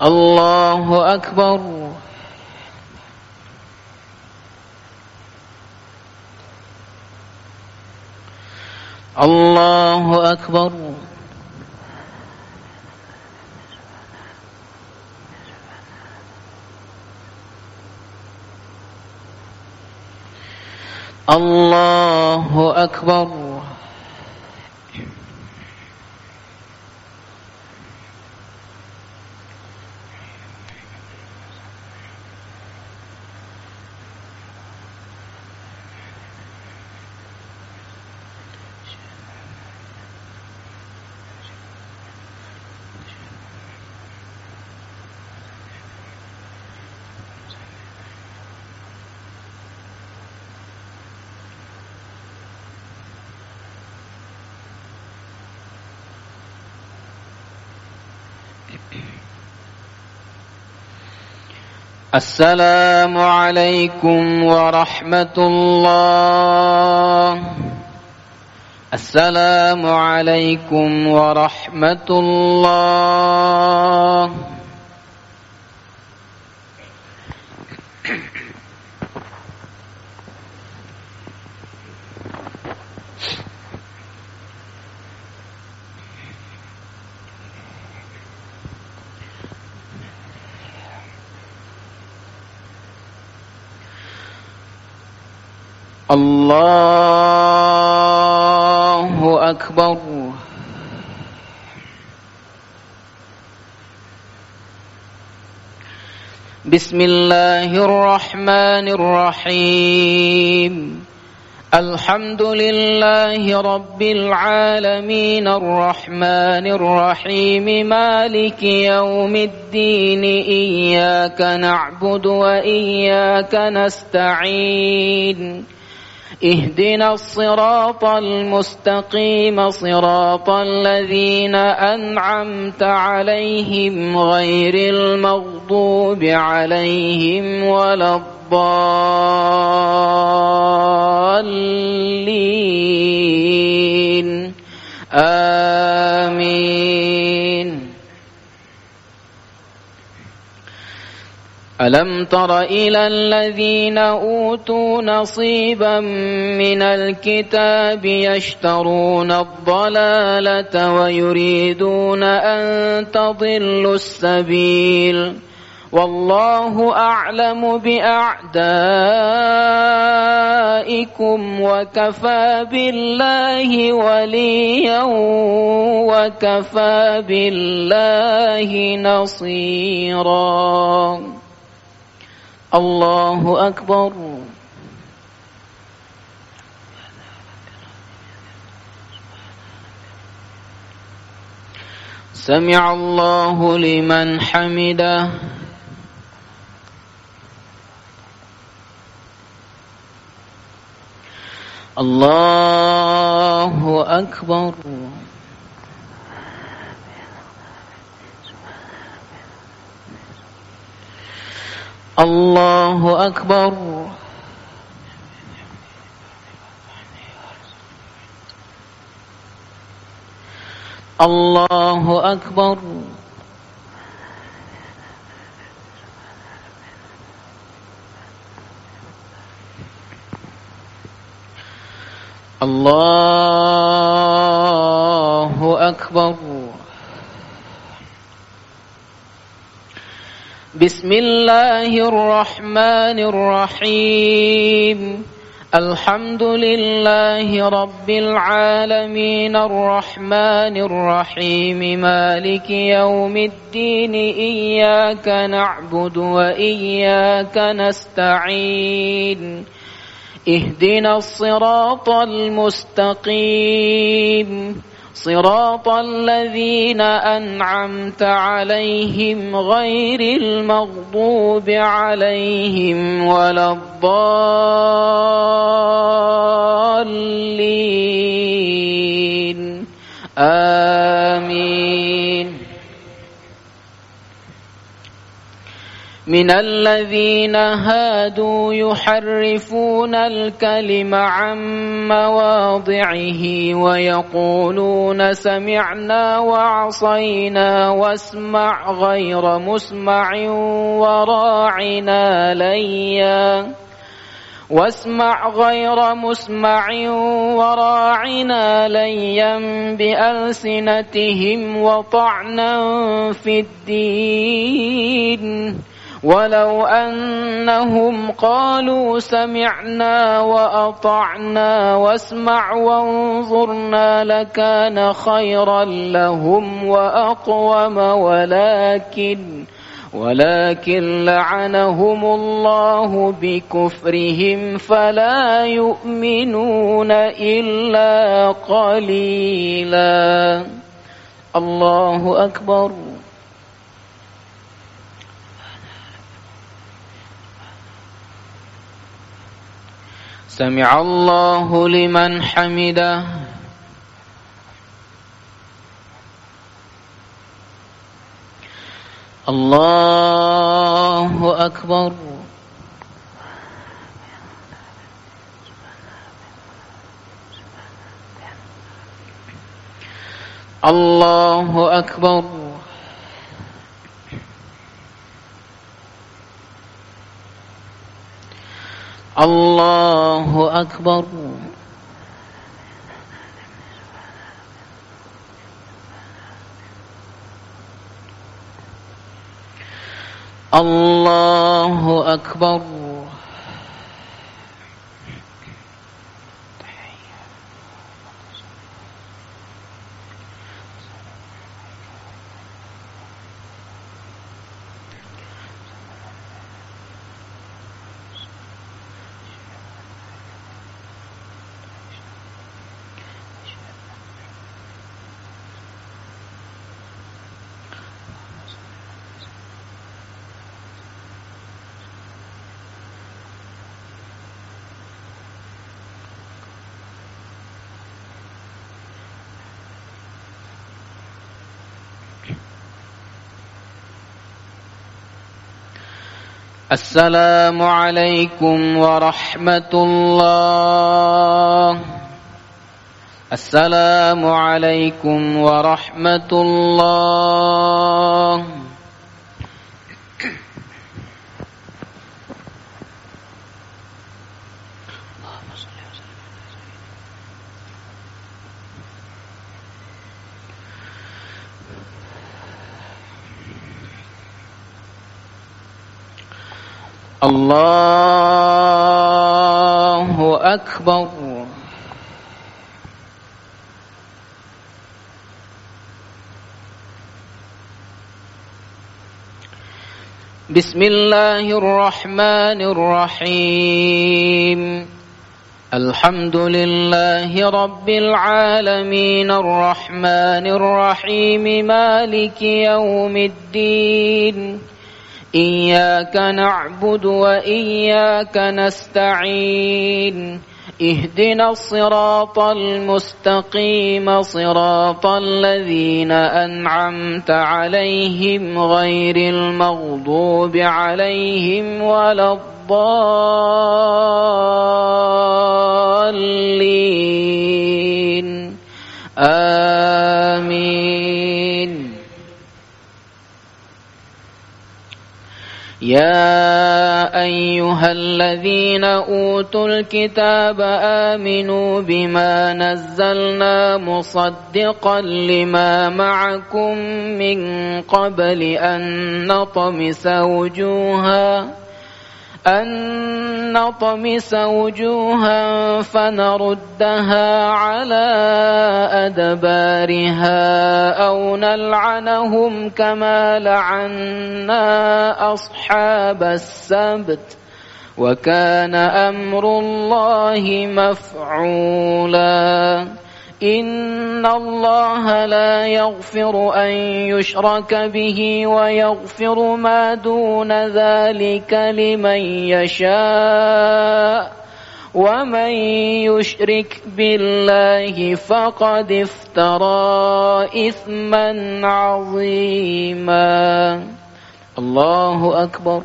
الله أكبر. الله أكبر. الله أكبر. السلام عليكم ورحمة الله. السلام عليكم ورحمة الله. الله أكبر. بسم الله الرحمن الرحيم. الحمد لله رب العالمين الرحمن الرحيم مالك يوم الدين. إياك نعبد وإياك نستعين. اهدنا الصراط المستقيم صراط الذين أنعمت عليهم غير المغضوب عليهم ولا الضالين. آمين. ألم تر إلى الذين أوتوا نصيبا من الكتاب يشترون الضلالة ويريدون أن تضلوا السبيل والله أعلم بأعدائكم وكفى بالله وليا وكفى بالله نصيرا. الله أكبر. سمع الله لمن حمده. الله أكبر. الله أكبر. الله أكبر. الله أكبر. بسم الله الرحمن الرحيم. الحمد لله رب العالمين الرحمن الرحيم مالك يوم الدين إياك نعبد وإياك نستعين اهدنا الصراط المستقيم صراط الذين أنعمت عليهم غير المغضوب عليهم ولا الضالين آمين. من الذين هادوا يحرفون الكلم عن مواضعه ويقولون سمعنا وعصينا واسمع غير مسمع وراعنا ليا بألسنتهم وطعنا في الدين ولو أنهم قالوا سمعنا وأطعنا واسمع وانظرنا لكان خيرا لهم وأقوم ولكن لعنهم الله بكفرهم فلا يؤمنون إلا قليلا. الله أكبر. سمع الله لمن حمده. الله أكبر. الله أكبر. الله أكبر. الله أكبر. السلام عليكم ورحمة الله. السلام عليكم ورحمة الله. الله أكبر. بسم الله الرحمن الرحيم. الحمد لله رب العالمين الرحمن الرحيم مالك يوم الدين. إياك نعبد وإياك نستعين. اهدنا الصراط المستقيم صراط الذين أنعمت عليهم غير المغضوب عليهم ولا الضالين. آمين. يا أيها الذين أوتوا الكتاب آمنوا بما نزلنا مصدقا لما معكم من قبل أن نطمس وجوها فنردها على أدبارها أو نلعنهم كما لعنا أصحاب السبت وكان أمر الله مفعولا. إن الله لا يغفر أن يشرك به ويغفر ما دون ذلك لمن يشاء ومن يشرك بالله فقد افترى إثما عظيما. الله أكبر.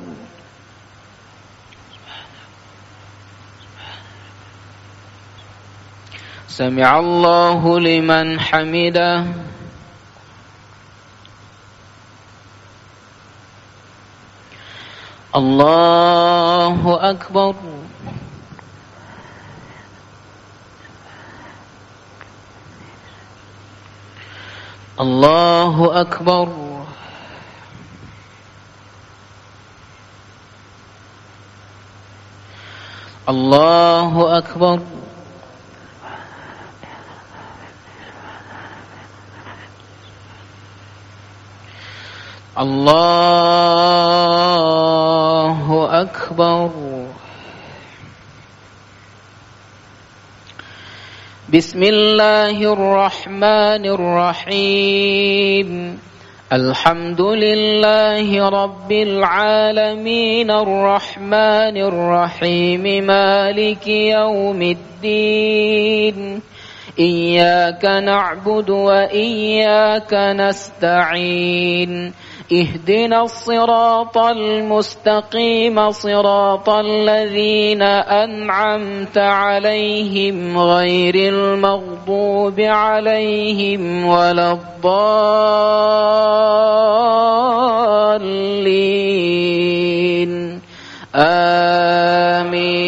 سمع الله لمن حمده. الله أكبر. الله أكبر. الله أكبر. الله أكبر. بسم الله الرحمن الرحيم. الحمد لله رب العالمين الرحمن الرحيم مالك يوم الدين. إياك نعبد وإياك نستعين. اهدنا الصراط المستقيم صراط الذين أنعمت عليهم غير المغضوب عليهم ولا الضالين. آمين.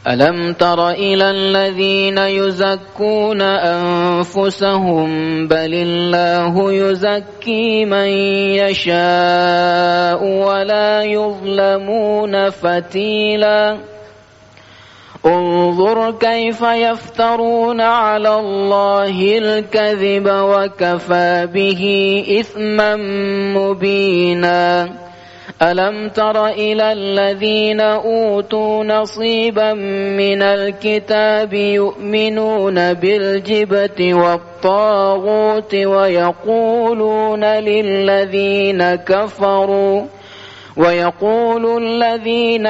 ألم تر إلى الذين يزكون أنفسهم بل الله يزكي من يشاء ولا يظلمون فتيلا. انظر كيف يفترون على الله الكذب وكفى به إثما مبينا. ألم تر إلى الذين أوتوا نصيبا من الكتاب يؤمنون بالجبت والطاغوت ويقول الذين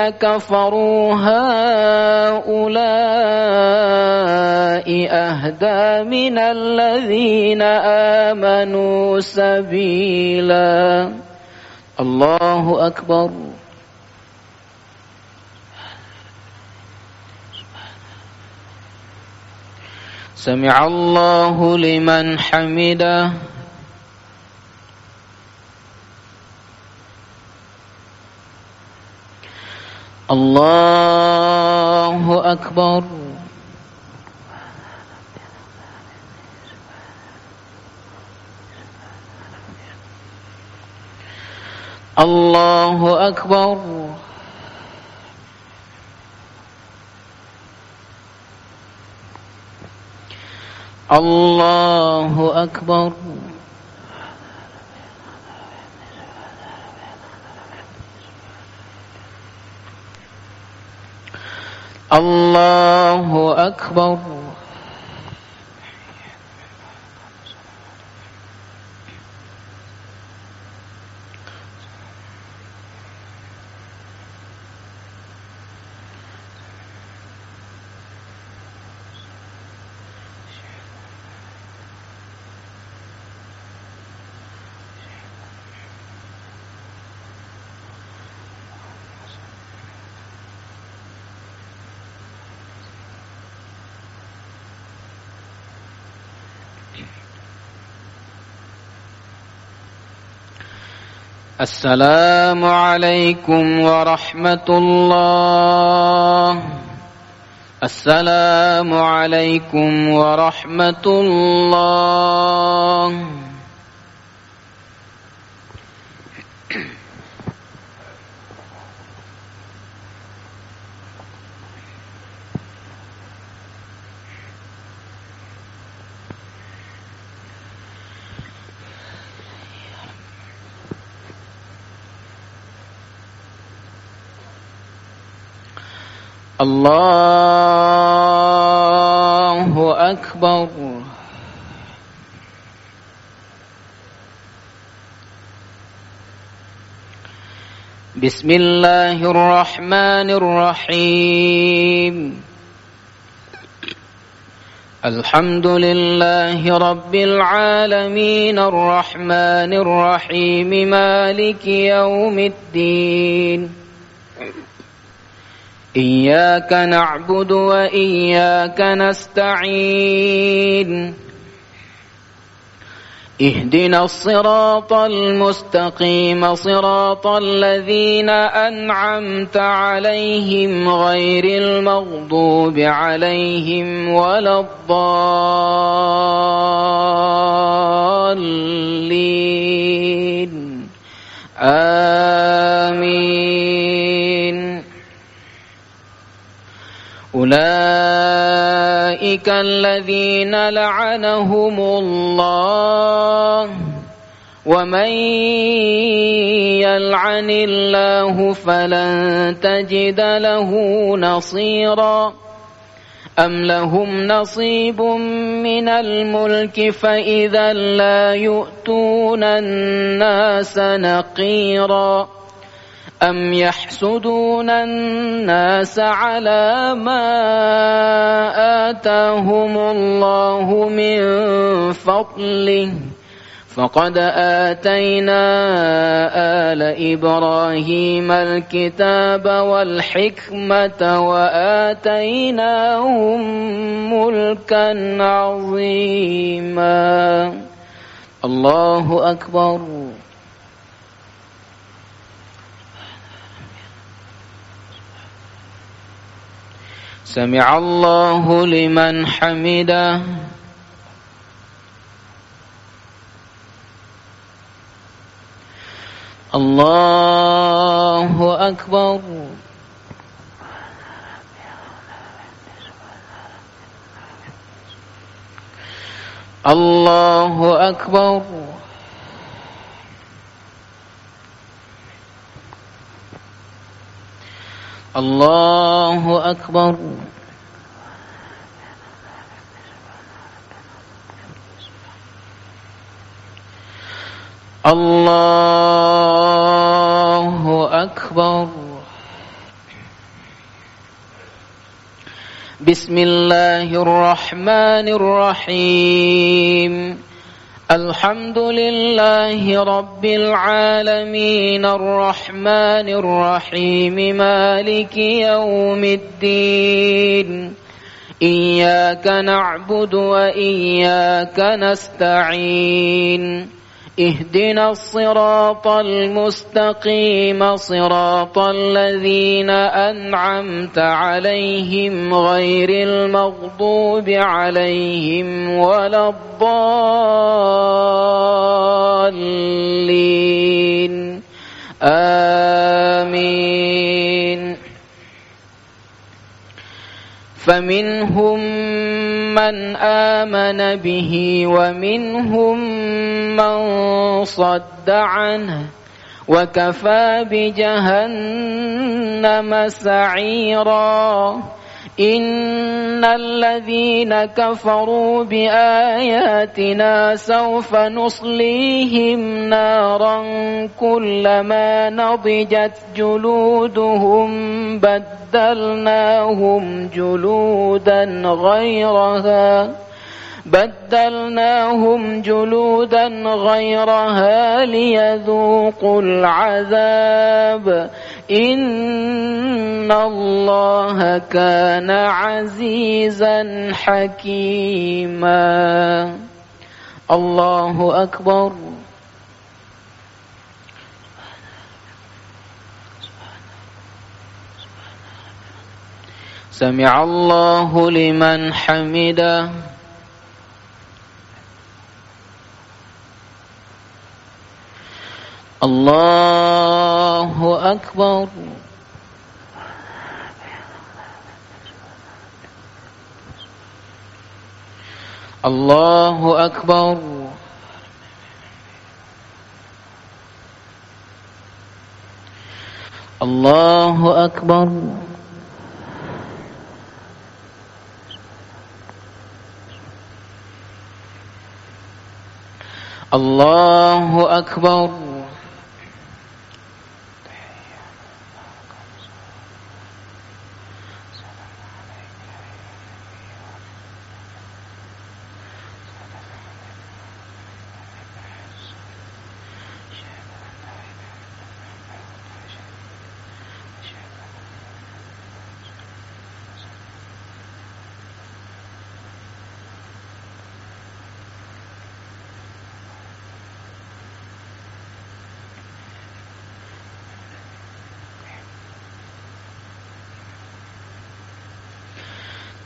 كفروا هؤلاء أهدى من الذين آمنوا سبيلا. الله أكبر. سمع الله لمن حمده. الله أكبر. الله أكبر. الله أكبر. الله أكبر. السلام عليكم ورحمة الله. السلام عليكم ورحمة الله. الله أكبر. بسم الله الرحمن الرحيم. الحمد لله رب العالمين الرحمن الرحيم مالك يوم الدين. إياك نعبد وإياك نستعين. اهدنا الصراط المستقيم صراط الذين أنعمت عليهم غير المغضوب عليهم ولا الضالين. آمين. أولئك الذين لعنهم الله ومن يلعن الله فلن تجد له نصيرا. أم لهم نصيب من الملك فإذا لا يؤتون الناس نقيرا. أم يحسدون الناس على ما آتاهم الله من فضله فقد آتينا آل إبراهيم الكتاب والحكمة وآتيناهم ملكا عظيما. الله أكبر. سمع الله لمن حمده. الله أكبر. الله أكبر. الله أكبر. الله أكبر. بسم الله الرحمن الرحيم. الحمد لله رب العالمين الرحمن الرحيم مالك يوم الدين. إياك نعبد وإياك نستعين. اهدنا الصراط المستقيم صراط الذين أنعمت عليهم غير المغضوب عليهم ولا الضالين. آمين. فمنهم من آمن به ومنهم من صد عنه وكفى بجهنم سعيرا. إن الذين كفروا بآياتنا سوف نصليهم نارا كلما نضجت جلودهم بدلناهم جلودا غيرها ليذوقوا العذاب. إن الله كان عزيزا حكيما. الله أكبر. سمع الله لمن حمده. الله أكبر. الله أكبر. الله أكبر. الله أكبر.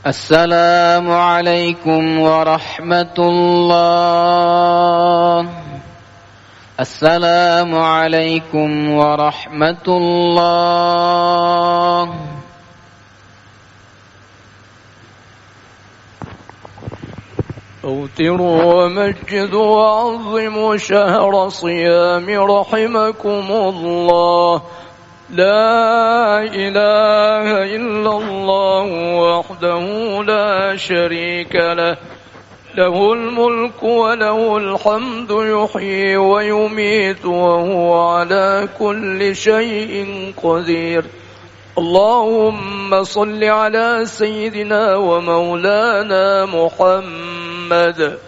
السلام عليكم ورحمة الله. السلام عليكم ورحمة الله. أوتروا ومجدوا وعظموا شهر صيام رحمكم الله. لا إله إلا الله وحده لا شريك له، له الملك وله الحمد يحيي ويميت وهو على كل شيء قدير. اللهم صل على سيدنا ومولانا محمد.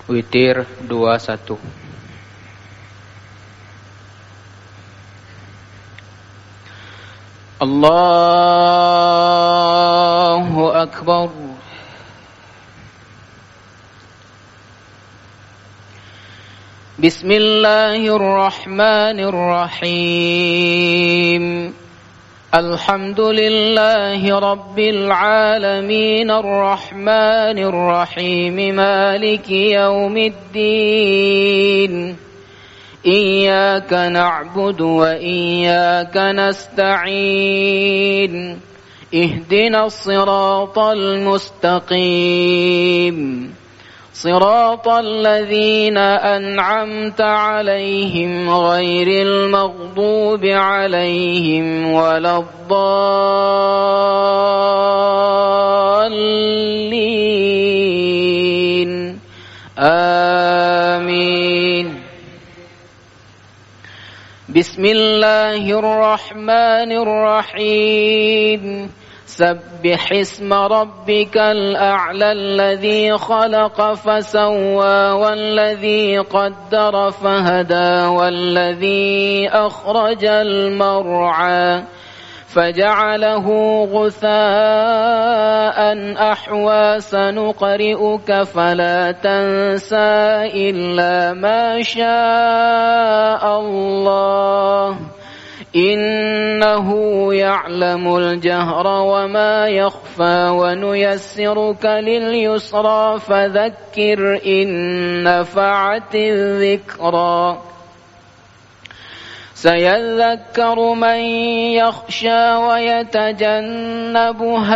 Witir 21. Allahu Akbar. Bismillahirrahmanirrahim. Alhamdulillahi Rabbil Alamin Ar-Rahmanir Rahim Maliki Yawmiddin. Iyyaka na'budu wa iyyaka nasta'in. Ihdinas siratal mustaqim. صراط الذين أنعمت عليهم غير المغضوب عليهم ولا الضالين. آمين. بسم الله الرحمن الرحيم. سبح اسم ربك الأعلى الذي خلق فسوى والذي قدر فهدى والذي أخرج المرعى فجعله غثاء أحوى. سنقرئك فلا تنسى إلا ما شاء الله إنه يعلم الجهر وما يخفى ونيسرك لليسرى فذكر إن نفعت الذكرى سيذكر من يخشى ويتجنبها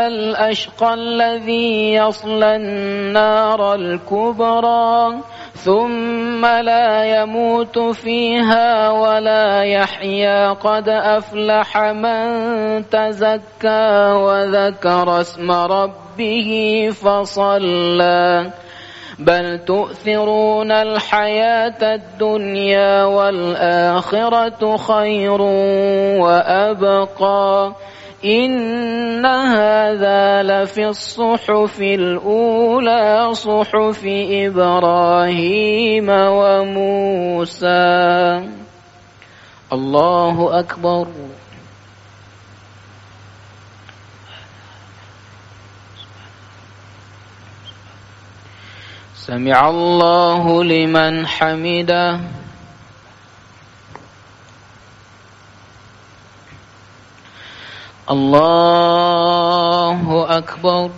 الأشقى الذي يصلى النار الكبرى ثم لا يموت فيها ولا يحيا قد أفلح من تزكى وذكر اسم ربه فصلى بل تؤثرون الحياة الدنيا والآخرة خير وأبقى إن هذا لفي الصحف الأولى صحف إبراهيم وموسى. الله أكبر. سمع الله لمن حمده. الله أكبر.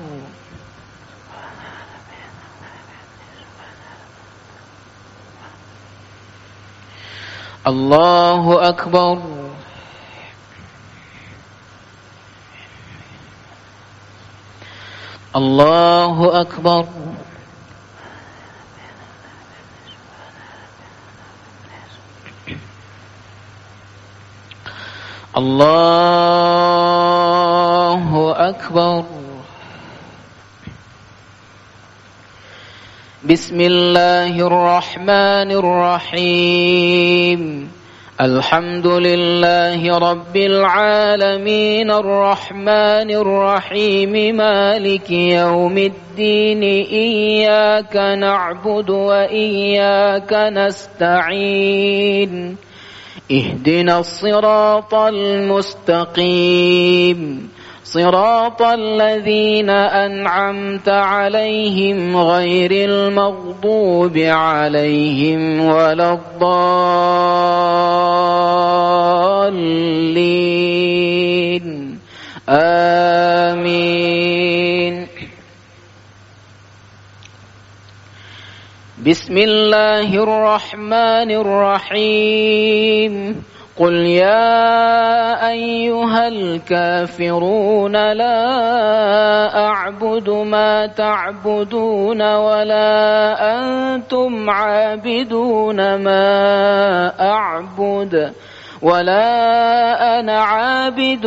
الله أكبر. الله أكبر. الله أكبر. بسم الله الرحمن الرحيم. الحمد لله رب العالمين الرحمن الرحيم مالك يوم الدين إياك نعبد وإياك نستعين اهدنا الصراط المستقيم صراط الذين أنعمت عليهم غير المغضوب عليهم ولا الضالين آمين. بسم الله الرحمن الرحيم. قل يا أيها الكافرون لا أعبد ما تعبدون ولا أنتم عابدون ما أعبد ولا أنا عابد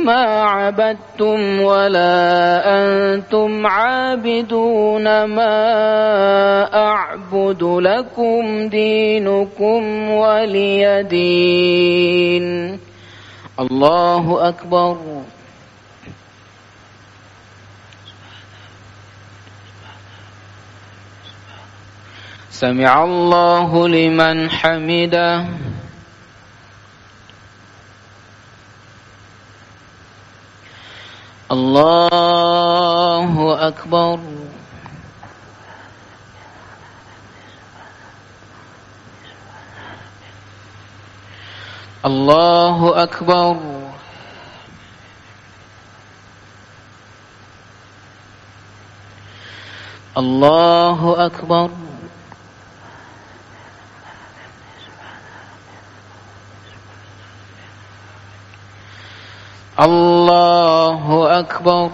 ما عبدتم ولا أنتم عابدون ما أعبد لكم دينكم ولي دين. الله أكبر. سمع الله لمن حمده. الله أكبر. الله أكبر. الله أكبر. الله أكبر.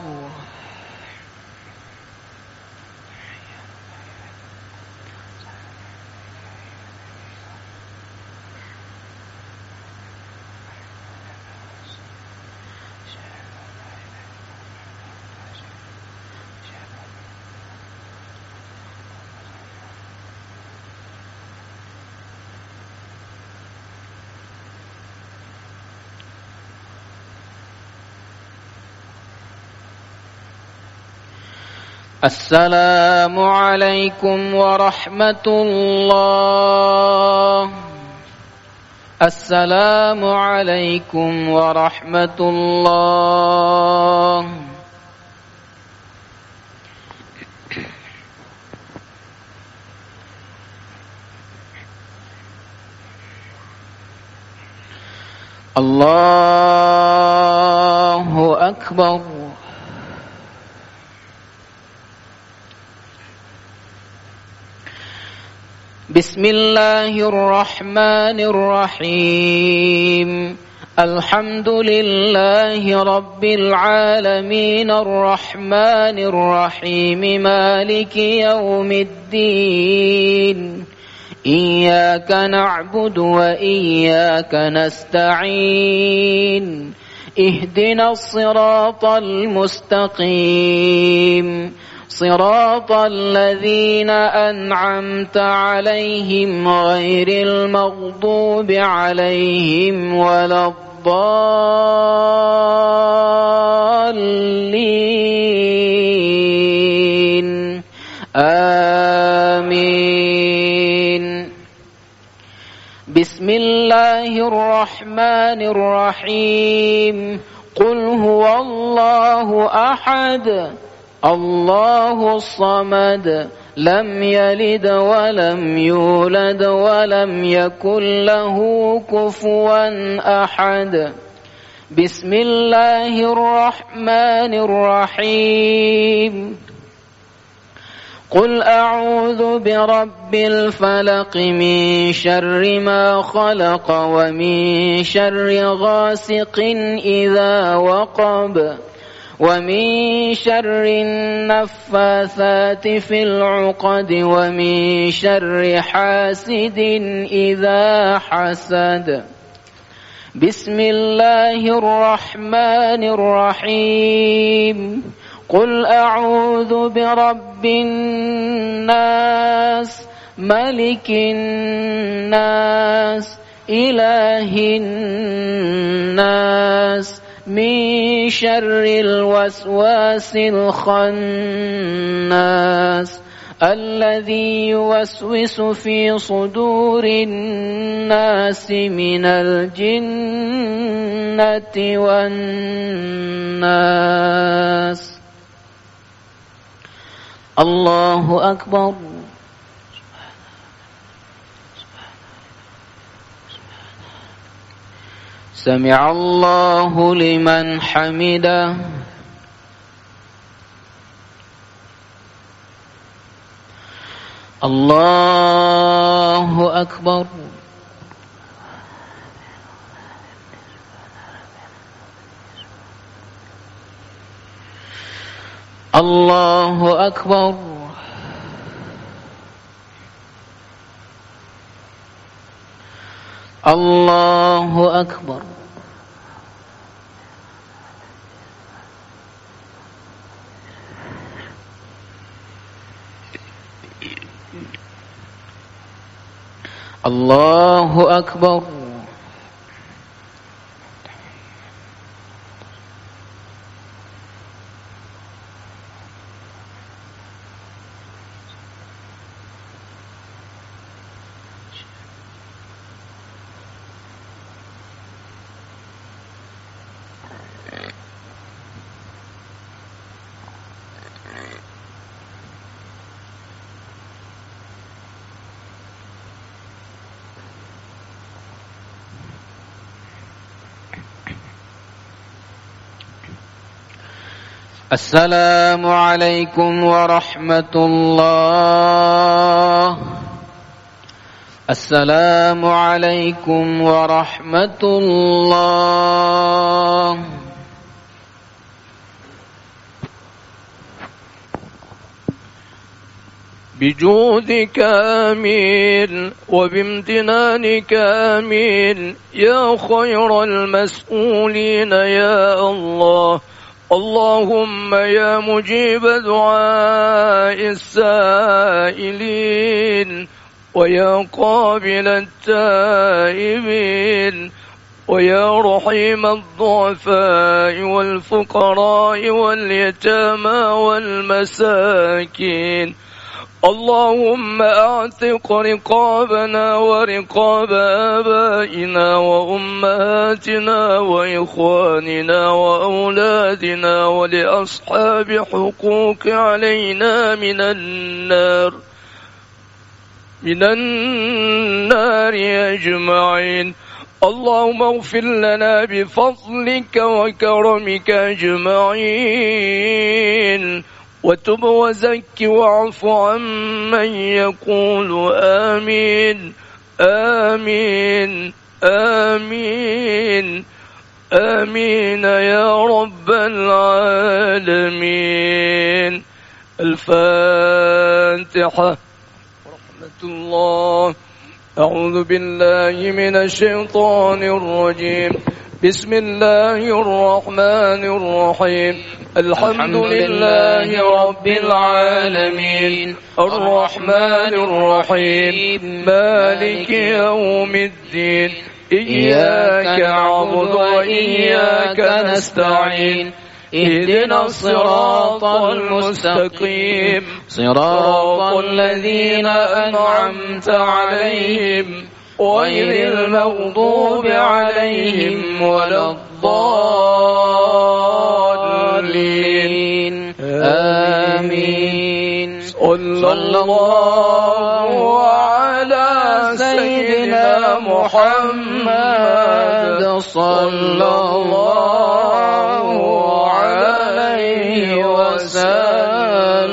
السلام عليكم ورحمة الله. السلام عليكم ورحمة الله. الله أكبر. بسم الله الرحمن الرحيم. الحمد لله رب العالمين الرحمن الرحيم مالك يوم الدين. إياك نعبد وإياك نستعين. اهدنا الصراط المستقيم صراط الذين أنعمت عليهم غير المغضوب عليهم ولا الضالين. آمين. بسم الله الرحمن الرحيم. قل هو الله أحد الله الصمد لم يلد ولم يولد ولم يكن له كفوا أحد. بسم الله الرحمن الرحيم. قل أعوذ برب الفلق من شر ما خلق ومن شر غاسق إذا وقب ومن شر النفاثات في العقد ومن شر حاسد إذا حسد. بسم الله الرحمن الرحيم. قل أعوذ برب الناس ملك الناس إله الناس من شر الوسواس الخناس الذي يوسوس في صدور الناس من الجنة والناس. الله أكبر. سمع الله لمن حمده. الله أكبر. الله أكبر. الله أكبر. الله أكبر. السلام عليكم ورحمة الله. السلام عليكم ورحمة الله. بجودك آمين وبامتنانك آمين يا خير المسؤولين يا الله. اللهم يا مجيب دعاء السائلين ويا قابل التائبين ويا رحيم الضعفاء والفقراء واليتامى والمساكين، اللهم أعتق رقابنا ورقاب آبائنا وأمهاتنا وإخواننا وأولادنا ولأصحاب حقوق علينا من النار أجمعين. اللهم اغفر لنا بفضلك وكرمك أجمعين وتب وزك واعف عمن يقول آمين آمين آمين آمين يا رب العالمين. الفاتحة. رحمة الله. أعوذ بالله من الشيطان الرجيم. بسم الله الرحمن الرحيم. الحمد لله رب العالمين الرحمن الرحيم مالك يوم الدين إياك نعبد وإياك نستعين اهدنا الصراط المستقيم صراط الذين أنعمت عليهم غير المغضوب عليهم ولا الضالين آمين. صلى الله على سيدنا محمد صلى الله عليه وسلم.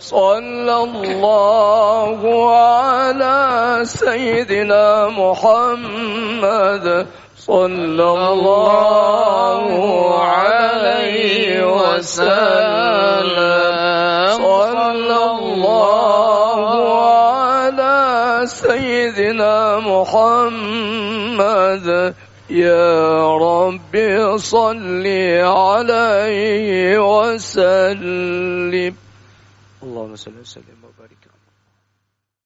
صلى الله على سيدنا محمد صلى الله عليه وسلم. صلى الله على سيدنا محمد. يا رب صل عليه وسلم. اللهم صل وسلم وبارك